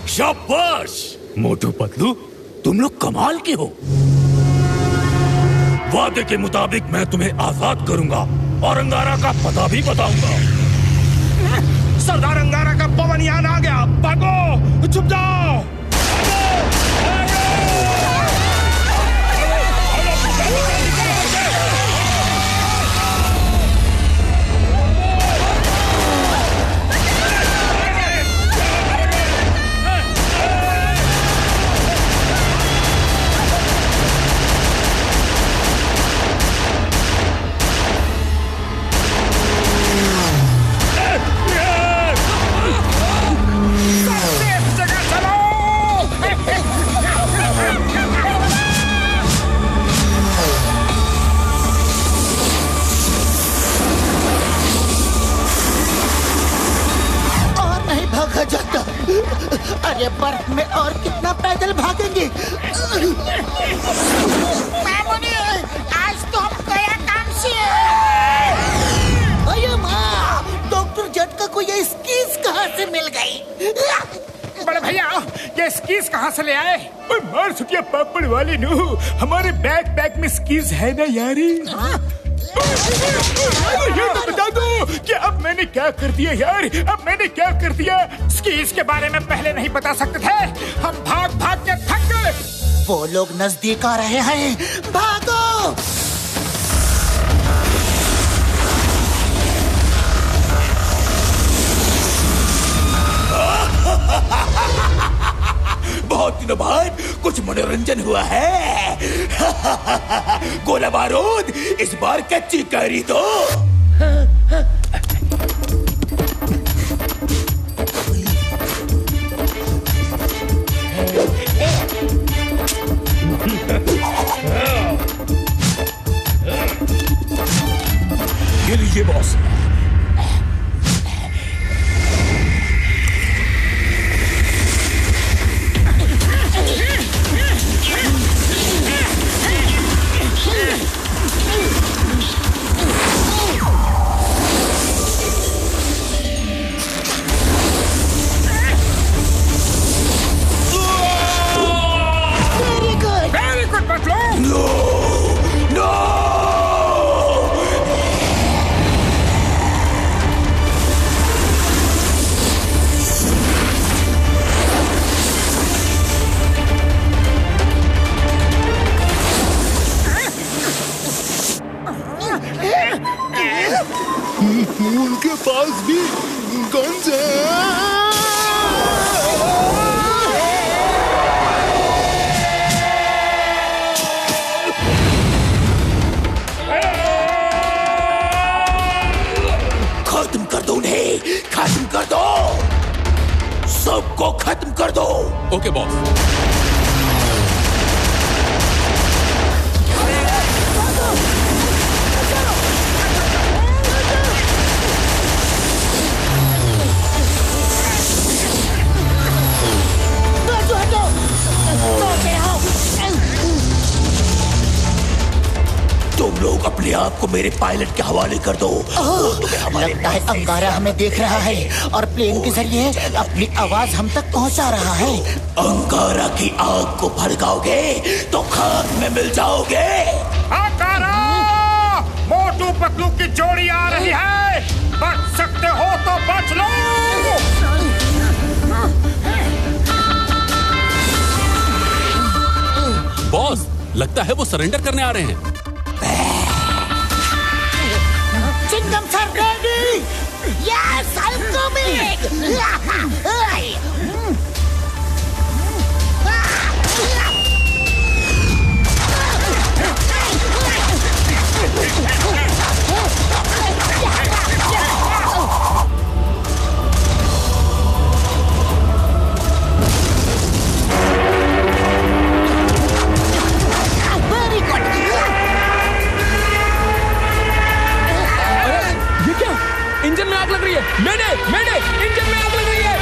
शाबाश मोटू पतलू, तुम लोग कमाल के हो। वादे के मुताबिक मैं तुम्हें आजाद करूंगा और अंगारा का पता भी बताऊंगा। सरदार अंगारा का पवन यान आ गया, भागो, छुप जाओ। जाता। अरे बर्फ में और कितना पैदल भागेंगे। मामूनी, आज तो हम गया काम से। अरे माँ, डॉक्टर झटका को ये स्कीज कहाँ से मिल गई? बड़े भैया, ये स्कीज कहाँ से ले आए? मार सुटिया पापड़ वाले नो, हमारे बैकपैक में स्कीज है ना यारी। ये तो बता दो कि अब मैंने क्या कर दिया यार, अब मैंने क्या कर दिया? स्कीज के बारे में पहले नहीं बता सकते थे, हम भाग भाग के थक गए। वो लोग नजदीक आ रहे हैं, भागो। बहुत दिनों बाद कुछ मनोरंजन हुआ है। गोला बारूद, इस बार कच्ची कैरी दो। ये लीजिए बॉस। उनके पास भी गन्स हैं। खत्म कर दो उन्हें, खत्म कर दो, सबको खत्म कर दो। Okay boss. तुम लोग अपने आप को मेरे पायलट के हवाले कर दो। वो तुम्हें हमारे लगता है अंगारा हमें देख रहा है और प्लेन के जरिए अपनी आवाज हम तक पहुंचा रहा है। अंगारा की आग को भड़काओगे तो खाक में मिल जाओगे। अंगारा! मोटू पतलू की जोड़ी आ रही है, बच सकते हो तो बच लो। बॉस, लगता है वो सरेंडर करने आ रहे हैं। Chewing gum sir ready. Yes, I am coming. Very good. Engine में आग लग रही है। मैंने इंजन में आग लग रही है।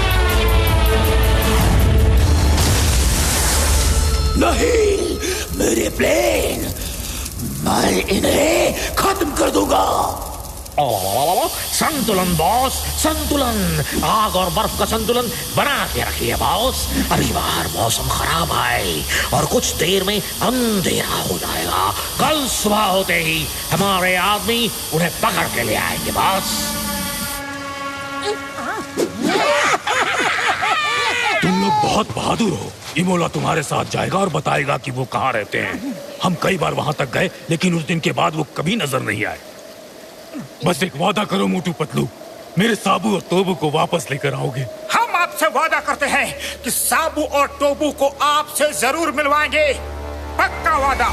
नहीं, मेरे प्लेन, मैं इन्हें खत्म कर दूंगा। संतुलन बॉस, संतुलन। आग और बर्फ का संतुलन बना के रखिए बॉस। अभी बाहर मौसम खराब है और कुछ देर में अंधेरा हो जाएगा। कल सुबह होते ही हमारे आदमी उन्हें पकड़ के ले आएंगे बॉस। तुम लोग बहुत बहादुर हो। इमोला तुम्हारे साथ जाएगा और बताएगा कि वो कहाँ रहते हैं। हम कई बार वहां तक गए, लेकिन उस दिन के बाद वो कभी नजर नहीं आए। बस एक वादा करो मोटू पतलू, मेरे साबू और तोबू को वापस लेकर आओगे। हम आपसे वादा करते हैं कि साबू और टोबू को आपसे जरूर मिलवाएंगे, पक्का वादा।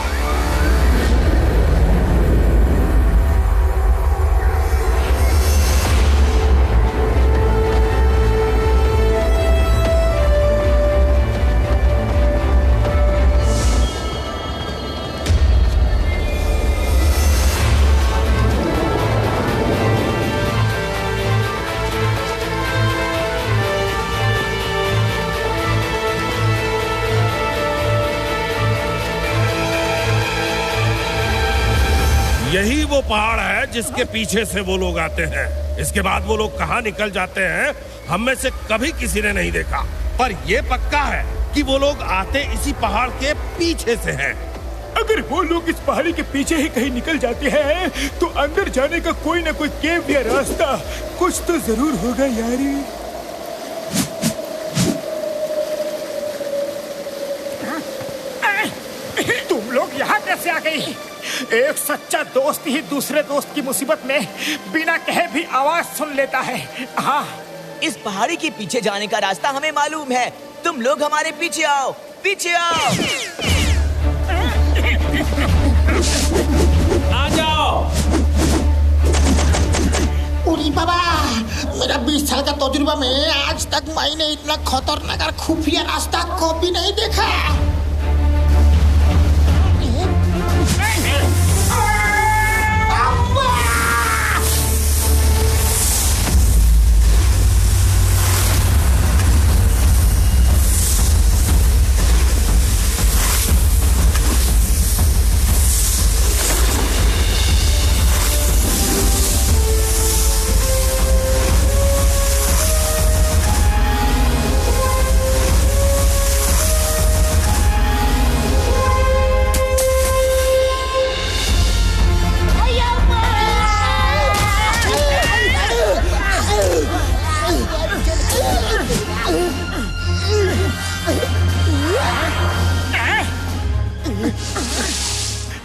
यही वो पहाड़ है जिसके पीछे से वो लोग आते हैं। इसके बाद वो लोग कहाँ निकल जाते हैं, हम में से कभी किसी ने नहीं देखा। पर ये पक्का है कि वो लोग आते इसी पहाड़ के पीछे से हैं। अगर वो लोग इस पहाड़ी के पीछे ही कहीं निकल जाते हैं तो अंदर जाने का कोई ना कोई केव या रास्ता कुछ तो जरूर होगा यारी। तुम लोग यहाँ कैसे आ गई? एक सच्चा दोस्त ही दूसरे दोस्त की मुसीबत में बिना कहे भी आवाज सुन लेता है। हाँ, इस पहाड़ी के पीछे जाने का रास्ता हमें मालूम है। तुम लोग हमारे पीछे आओ, पीछे आओ। आ जाओ। उरी बाबा, मेरा 20 साल का तजुर्बा में आज तक मैंने इतना खतरनाक और खुफिया रास्ता कभी नहीं देखा।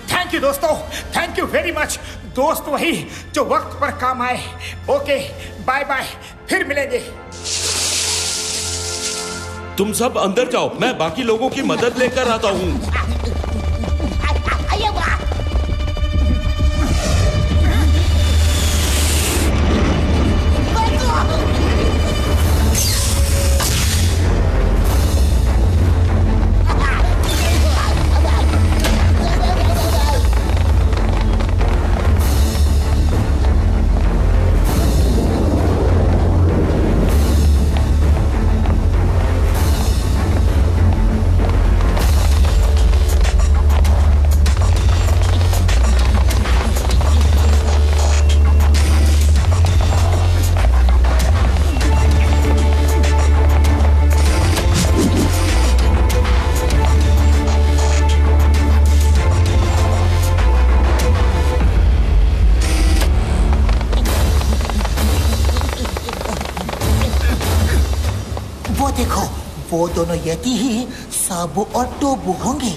थैंक यू दोस्तों, थैंक यू वेरी मच। दोस्त वही जो वक्त पर काम आए। ओके, बाय बाय, फिर मिलेंगे। तुम सब अंदर जाओ, मैं बाकी लोगों की मदद लेकर आता हूँ। वो दोनों यति ही साबू और टोबू होंगे।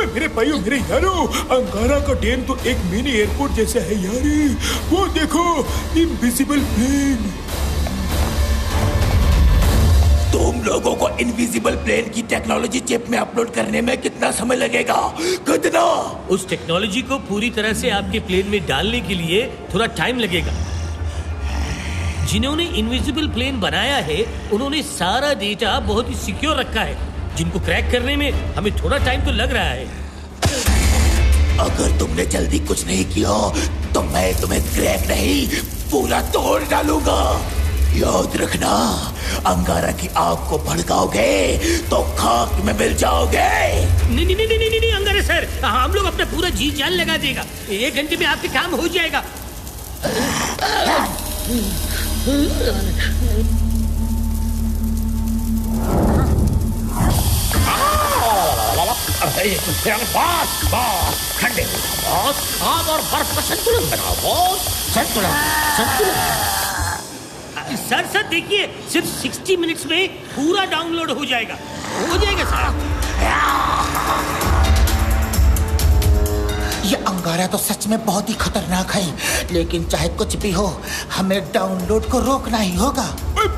मेरे भाइयों, मेरे यारों, अंगारा का डैम तो एक मिनी एयरपोर्ट जैसा है यारी। वो देखो, इनविजिबल प्लेन। तुम लोगों को इनविजिबल प्लेन की टेक्नोलॉजी चिप में अपलोड करने में कितना समय लगेगा? कितना? उस टेक्नोलॉजी को पूरी तरह से आपके प्लेन में डालने के लिए थोड़ा टाइम लगेगा। जिन्होंने इनविजिबल प्लेन बनाया है उन्होंने सारा डेटा बहुत ही सिक्योर रखा है, जिनको क्रैक करने में हमें थोड़ा टाइम तो लग रहा है। अगर तुमने जल्दी कुछ नहीं किया तो मैं तुम्हें क्रैक नहीं पूरा तोड़ डालूंगा। याद रखना, अंगारा की आग को भड़काओगे तो खाक में मिल जाओगे। नहीं नहीं नहीं नहीं नहीं अंगारा सर, हम लोग अपना पूरा जी जान लगा देगा। 1 घंटे में आपके काम हो जाएगा। ठंडे बॉस, आग और बर्फ का संतुलन बनाओ बॉस। संतुलन। सर सर देखिए, सिर्फ 60 मिनट्स में पूरा डाउनलोड हो जाएगा सर। ये अंगारा तो सच में बहुत ही खतरनाक है, लेकिन चाहे कुछ भी हो हमें डाउनलोड को रोकना ही होगा।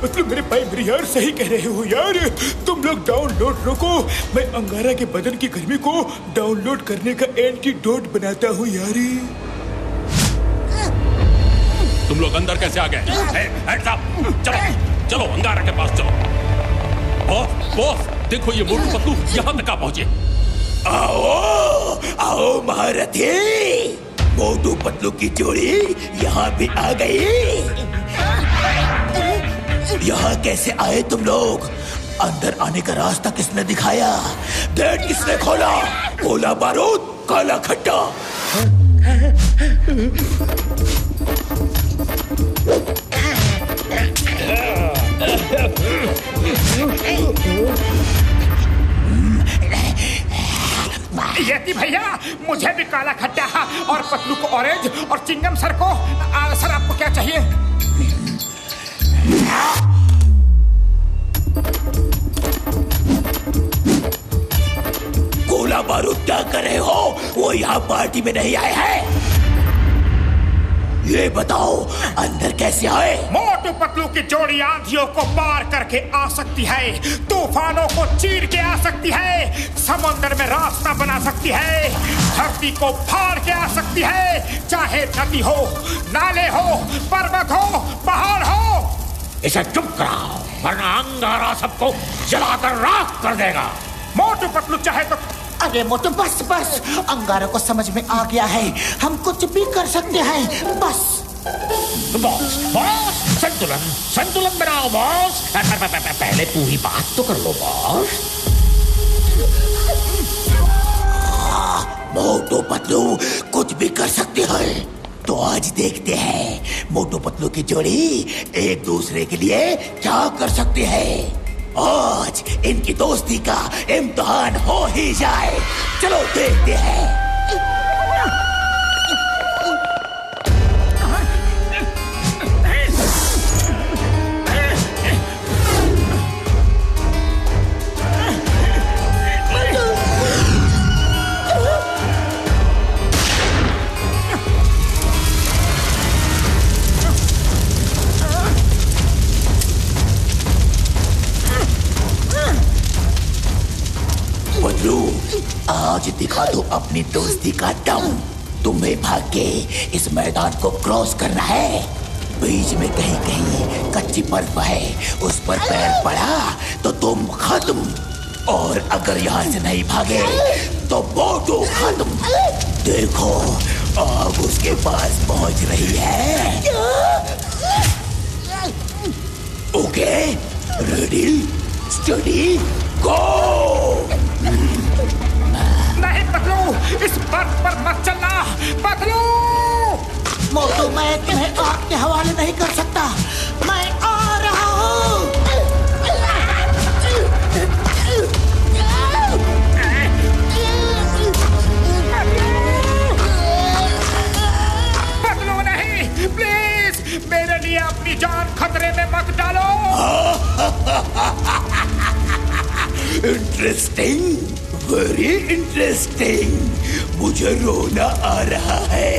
मतलब मेरे भाई मेरे यार सही कह रहे हो यार। तुम लोग डाउनलोड रोको, मैं अंगारा के बदन की गर्मी को डाउनलोड करने का एंटीडोट बनाता हूँ यारी। तुम लोग अंदर कैसे आ गए? चलो अंगारा के पास चलो। बॉस देखो, ये मोटू पतलू यहाँ तक आ पहुंचे। आओ महारथी, मोटू पतलू की जोड़ी यहाँ भी आ गई। यहाँ कैसे आए तुम लोग? अंदर आने का रास्ता किसने दिखाया? गेट किसने खोला? गोला बारूद, काला खट्टा। यति भैया, मुझे भी काला खट्टा और पतलू को ऑरेंज और चिंगम सर को सर आपको क्या चाहिए? गोला बारूद क्या कर रहे हो? वो यहाँ पार्टी में नहीं आए हैं। ये बताओ अंदर कैसे आए? मोटू पतलू की जोड़ी आंधियों को पार करके आ सकती है, तूफानों को चीर के आ सकती है, समुद्र में रास्ता बना सकती है, धरती को फाड़ के आ सकती है, चाहे नदी हो, नाले हो, पर्वत हो, पहाड़ हो। इसे चुप कराओ वरना अंगारा सबको जलाकर राख कर देगा। मोटू पतलू चाहे तो। अरे मोटू बस बस, अंगारा को समझ में आ गया है, हम कुछ भी कर सकते हैं। बस बॉस, संतुलन बनाओ बॉस। पहले पूरी बात तो कर लो बॉस। मोटू पतलू कुछ भी कर सकते हैं, तो आज देखते हैं मोटू पतलू की जोड़ी एक दूसरे के लिए क्या कर सकते हैं। आज इनकी दोस्ती का इम्तिहान हो ही जाए। चलो देखते हैं। दिखा दो अपनी दोस्ती का दम। तुम्हें भाग के इस मैदान को क्रॉस करना है। बीच में कहीं कहीं कच्ची बर्फ है, उस पर पैर पड़ा तो तुम खत्म। और अगर यहाँ से नहीं भागे तो मोटू खत्म। देखो आग उसके पास पहुंच रही है। ओके, रेडी, स्टडी, गो। नहीं पतलू, इस बर्फ पर मत चलना पतलू। मोटू, मैं तुम्हें आग के हवाले नहीं कर सकता। मैं आ रहा हूँ। पतलू नहीं, प्लीज मेरे लिए अपनी जान खतरे में मत डालो। Interesting, very interesting. मुझे रोना आ रहा है।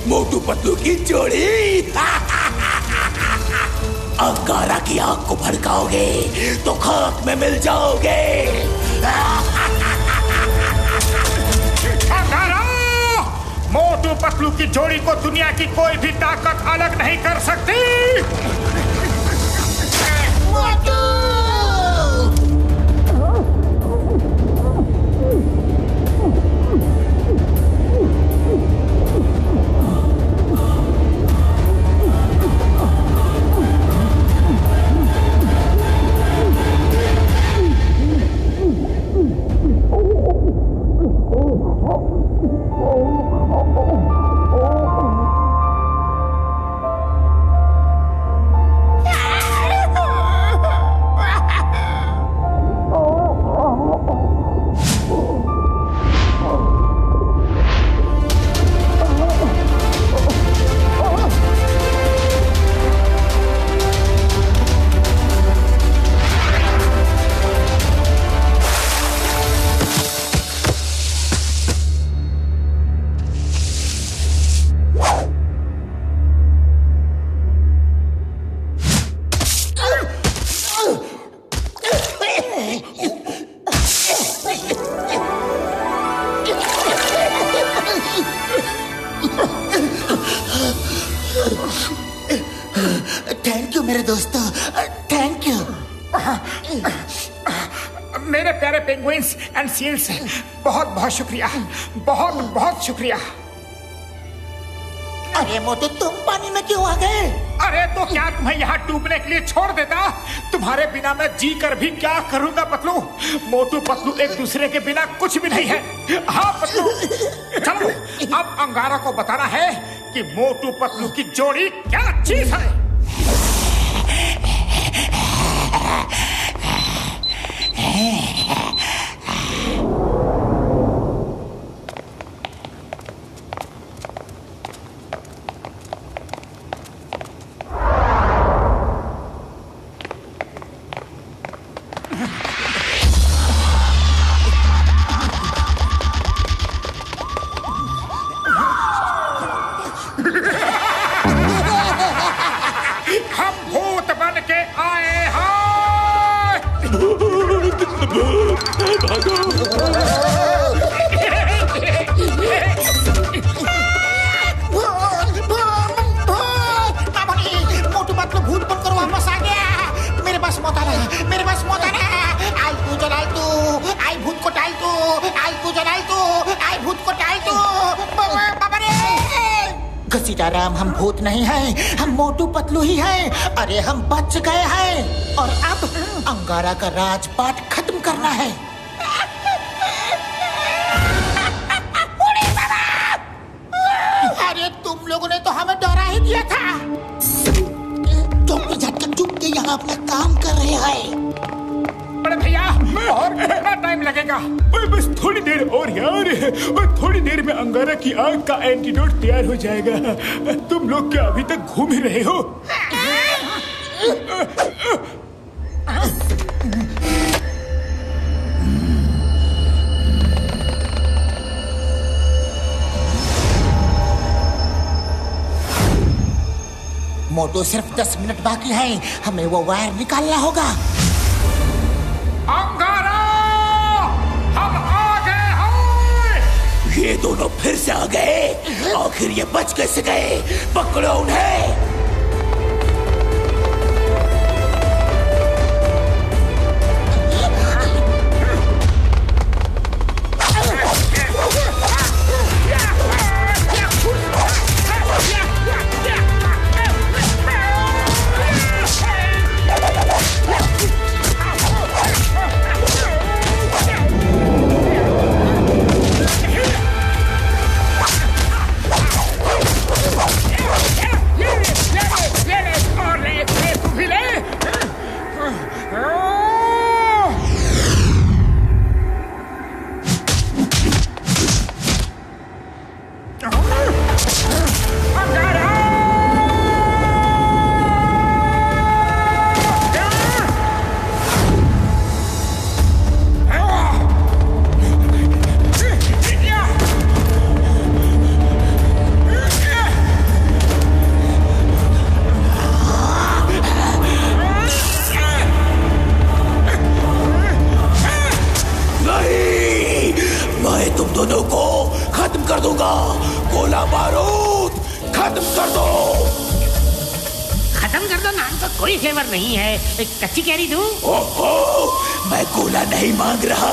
मोटू पतलू की जोड़ी। अंगारा की आग को भड़काओगे तो खाक में मिल जाओगे। अंगारा! मोटू पतलू की जोड़ी को दुनिया की कोई भी ताकत अलग नहीं कर सकती। मोटू! थैंक यू मेरे दोस्तों, थैंक यू। मेरे प्यारे पेंगुइन्स एंड सील्स, बहुत बहुत शुक्रिया, बहुत बहुत शुक्रिया। अरे मोटू, तुम पानी में क्यों आ गए? अरे तो क्या तुम्हें यहाँ डूबने के लिए छोड़ देता? तुम्हारे बिना मैं जी कर भी क्या करूँगा पतलू? मोटू पतलू एक दूसरे के बिना कुछ भी नहीं है। हाँ पतलू, चलो अब अंगारा को बताना है कि मोटू पतलू की जोड़ी क्या चीज है। हम भूत बन के आए हैं। मोटू पतलू भूत बनकर वापस आ गया। मेरे पास मौत सीताराम, हम भूत नहीं हैं, हम मोटू पतलू ही हैं। अरे हम बच गए हैं और अब अंगारा का राजपाट खत्म करना है। अरे तुम लोगों ने तो हमें डरा ही दिया था। तुम झटका चुप के यहाँ अपना काम कर रहे हैं। बड़े भैया और कितना टाइम लगेगा? बस थोड़ी देर और यार, और थोड़ी देर में अंगारा की आग का एंटीडोट तैयार हो जाएगा। तुम लोग क्या अभी तक घूम ही रहे हो? मोटू सिर्फ 10 मिनट बाकी है, हमें वो वायर निकालना होगा। अंगारा, हम आ गए हैं। ये दोनों फिर से आ गए। आखिर ये बच कैसे गए? पकड़ो उन्हें। कच्ची कैरी दूं? ओहो, मैं गोला नहीं मांग रहा,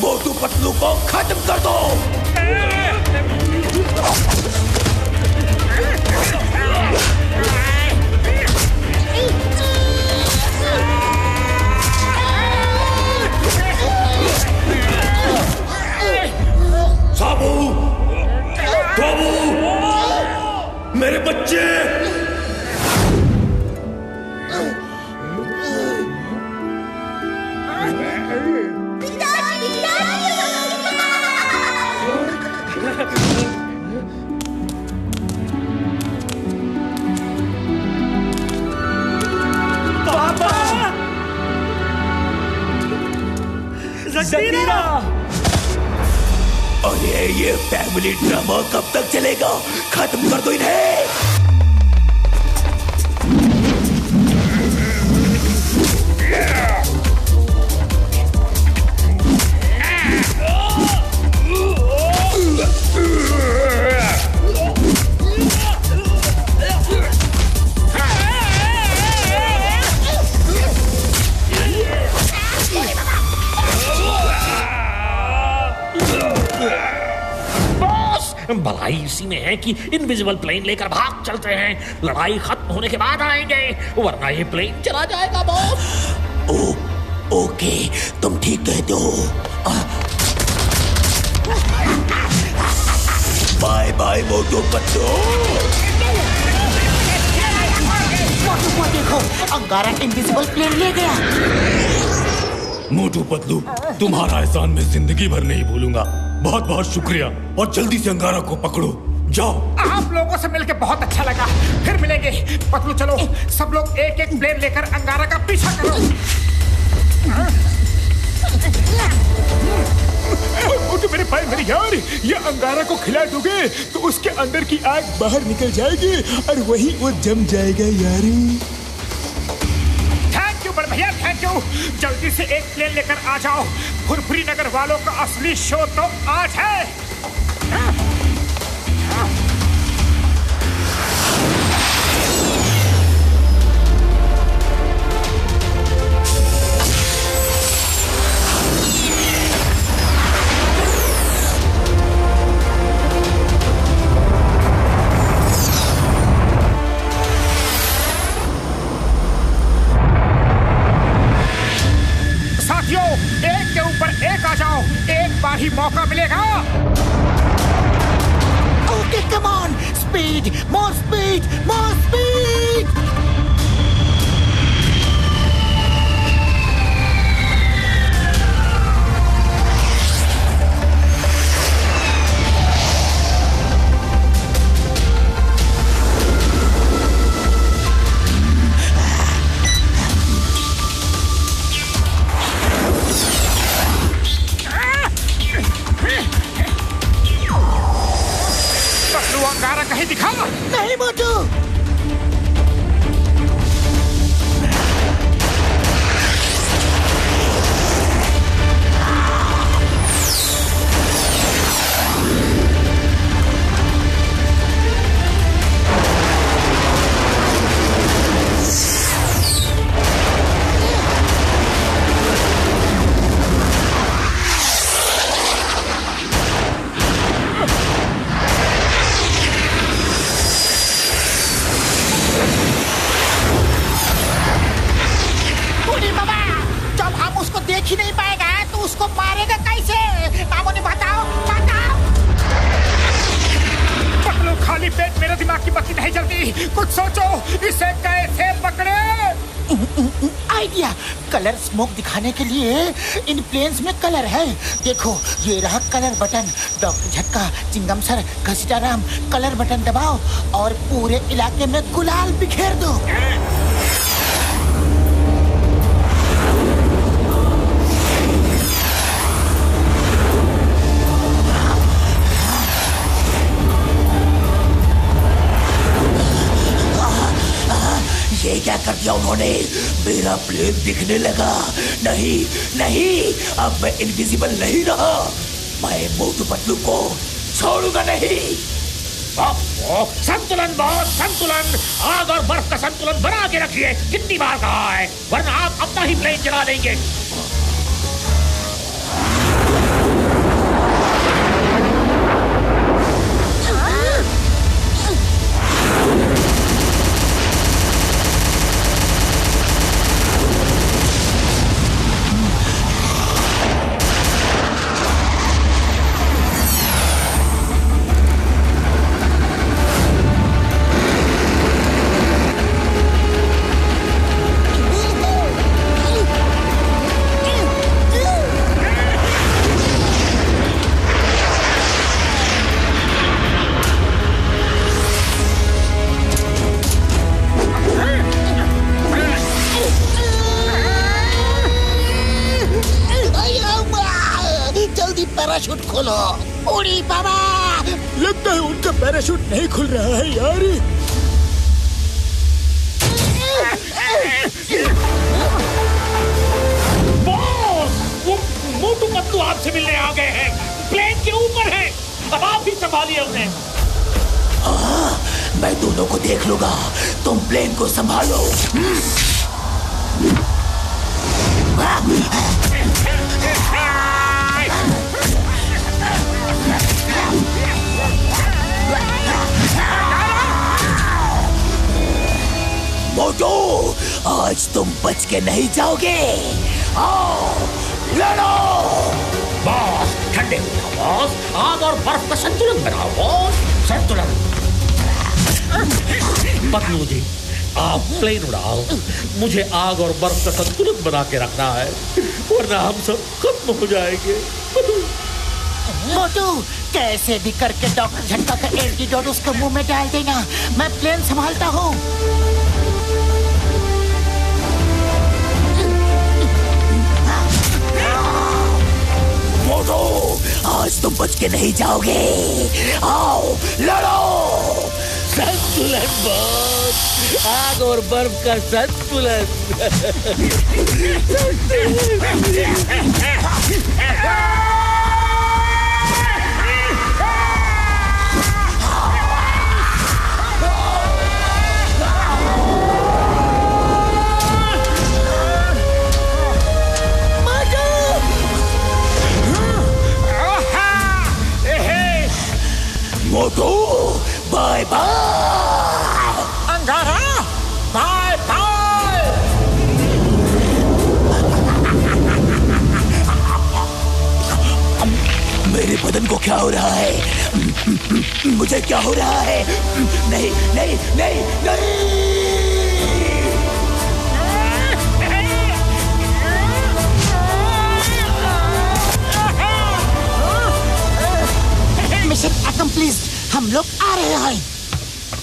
मोटू पतलू को खत्म कर दो। साबू, बाबू, मेरे बच्चे। ज़कीरा! अरे ये फैमिली ड्रामा कब तक चलेगा? खत्म कर दो इन्हें। भलाई इसी में है कि इनविजिबल प्लेन लेकर भाग चलते हैं। लड़ाई खत्म होने के बाद आएंगे, वरना ये प्लेन चला जाएगा बॉस। ओके, तुम ठीक कहते हो। Bye bye Motu Patlu. मोटू को देखो, अंगारा इनविजिबल प्लेन ले गया। मोटू पतलू, तुम्हारा एहसान मैं जिंदगी भर नहीं भूलूंगा। बहुत बहुत शुक्रिया, और जल्दी से अंगारा को पकड़ो। जाओ। आप लोगों से मिलकर बहुत अच्छा लगा, फिर मिलेंगे। पतलू चलो, सब लोग एक एक प्लेन लेकर अंगारा का पीछा करो। तो मेरे भाई मेरे यार, ये अंगारा को खिला दोगे तो उसके अंदर की आग बाहर निकल जाएगी और वही वो जम जाएगा यार। थैंक यू बड़े भैया, थैंक यू। जल्दी से एक प्लेन लेकर आ जाओ। फुरफुरी नगर वालों का असली शो तो आज है। मिलेगा। Okay come on, speed, more speed, more speed. अंगारा कहीं दिखा। नहीं मोटू। देख ही नहीं पाएगा तो उसको मारेगा कैसे? मामूनी बताओ, बताओ। पकड़ो, खाली पेट मेरे दिमाग की बत्ती नहीं जलती। कुछ सोचो, इसे कैसे पकड़े? आइडिया, कलर स्मोक दिखाने के लिए इन प्लेन्स में कलर है। देखो ये रहा कलर बटन। डॉक्टर झटका, चिंगम सर, घसीटाराम, कलर बटन दबाओ और पूरे इलाके में गुलाल बिखेर दो। ये क्या कर दिया उन्होंने? मेरा प्लेन दिखने लगा। नहीं नहीं, अब मैं इनविजिबल नहीं रहा। मैं मोटू पतलू को छोड़ूंगा नहीं। संतुलन बॉस, संतुलन। आग और बर्फ का संतुलन बना के रखिए। कितनी बार कहा है, वरना आप अपना ही प्लेन चला देंगे। पैराशूट खोलो। उड़ी बाबा। लगता है उनका पैराशूट नहीं खुल रहा है यार। बॉस, वो मोटू पतलू आपसे मिलने आ गए हैं। प्लेन के ऊपर है। अब आप भी संभालिए उन्हें। मैं दोनों को देख लूंगा, तुम प्लेन को संभालो। मोटू, आज तुम बच के नहीं जाओगे। आओ लड़ो। बॉस, ठंडे हो जाओ बॉस। आग और बर्फ का संतुलन बनाओ बॉस। संतुलन। पतलू जी, आप प्लेन उड़ाओ। मुझे आग और बर्फ का संतुलन बना के रखना है, वरना हम सब खत्म हो जाएंगे। मोटू, कैसे भी करके डॉक्टर झटका का एंटीडोट उसके मुंह में डाल देना। मैं प्लेन संभालता हूँ। मोटू, आज तुम बच के नहीं जाओगे। आओ लड़ो। संतुलन बॉस, आग और बर्फ का संतुलन। मोटू, बाय बाय। अंगारा, बाय बाय। मेरे मदन को क्या हो रहा है? मुझे क्या हो रहा है? नहीं नहीं नहीं नहीं। मिशन अकम्प्लीट, हम लोग आ रहे हैं।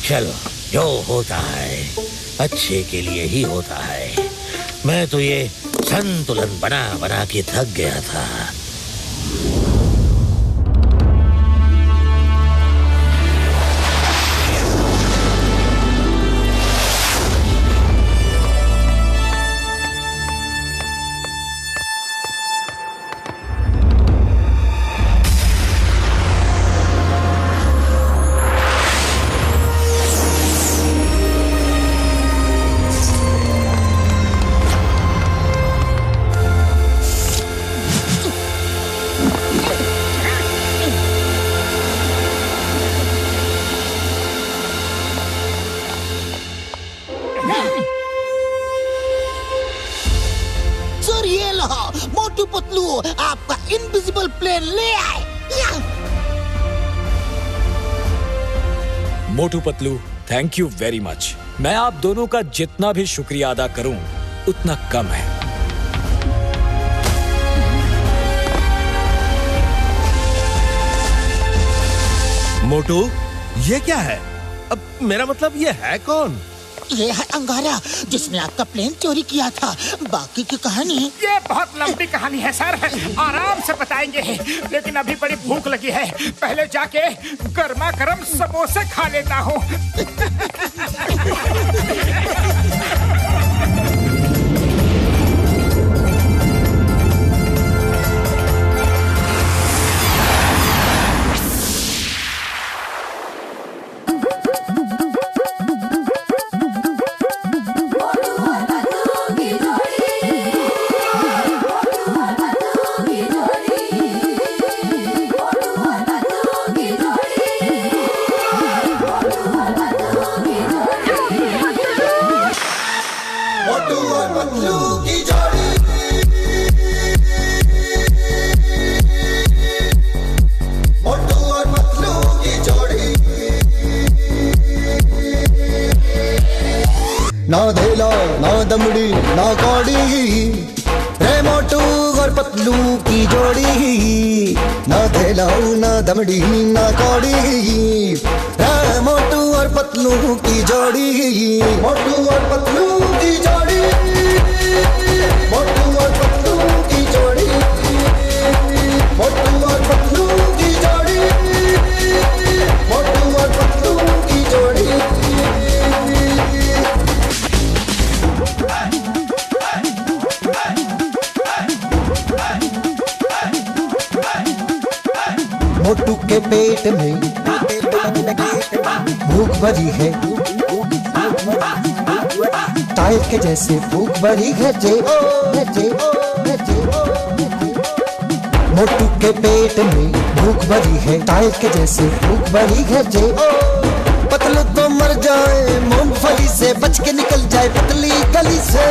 चलो, जो होता है अच्छे के लिए ही होता है। मैं तो ये संतुलन बना बना के थक गया था। मोटू पतलू आपका इनविजिबल प्लेन ले आए। Motu Patlu, thank you very much. मैं आप दोनों का जितना भी शुक्रिया अदा करूं उतना कम है। मोटू, ये क्या है? अब मेरा मतलब ये है कौन? ये है अंगारा, जिसने आपका प्लेन चोरी किया था। बाकी की कहानी ये बहुत लंबी कहानी है सर, आराम से बताएंगे। लेकिन अभी बड़ी भूख लगी है, पहले जाके गर्मा गर्म समोसे खा लेता हूँ। ना धेला ना दमड़ी ना कौड़ी, रे मोटू और पतलू की जोड़ी। ना धेला ना दमड़ी ना कौड़ी, रे मोटू और पतलू की जोड़ी। मोटू और पतलू की जोड़ी, मोटू और पतलू की जोड़ी, मोटू और पतलू की जोड़ी, मोटू और पतलू की जोड़ी। मोटू के पेट में भूख भरी है, टायर के जैसे भूख भरी है जे जे जे। मोटू के पेट में भूख भरी है, टायर के जैसे भूख भरी है जे। पतलू तो मर जाए, मूंगफली से बच के निकल जाए पतली गली से।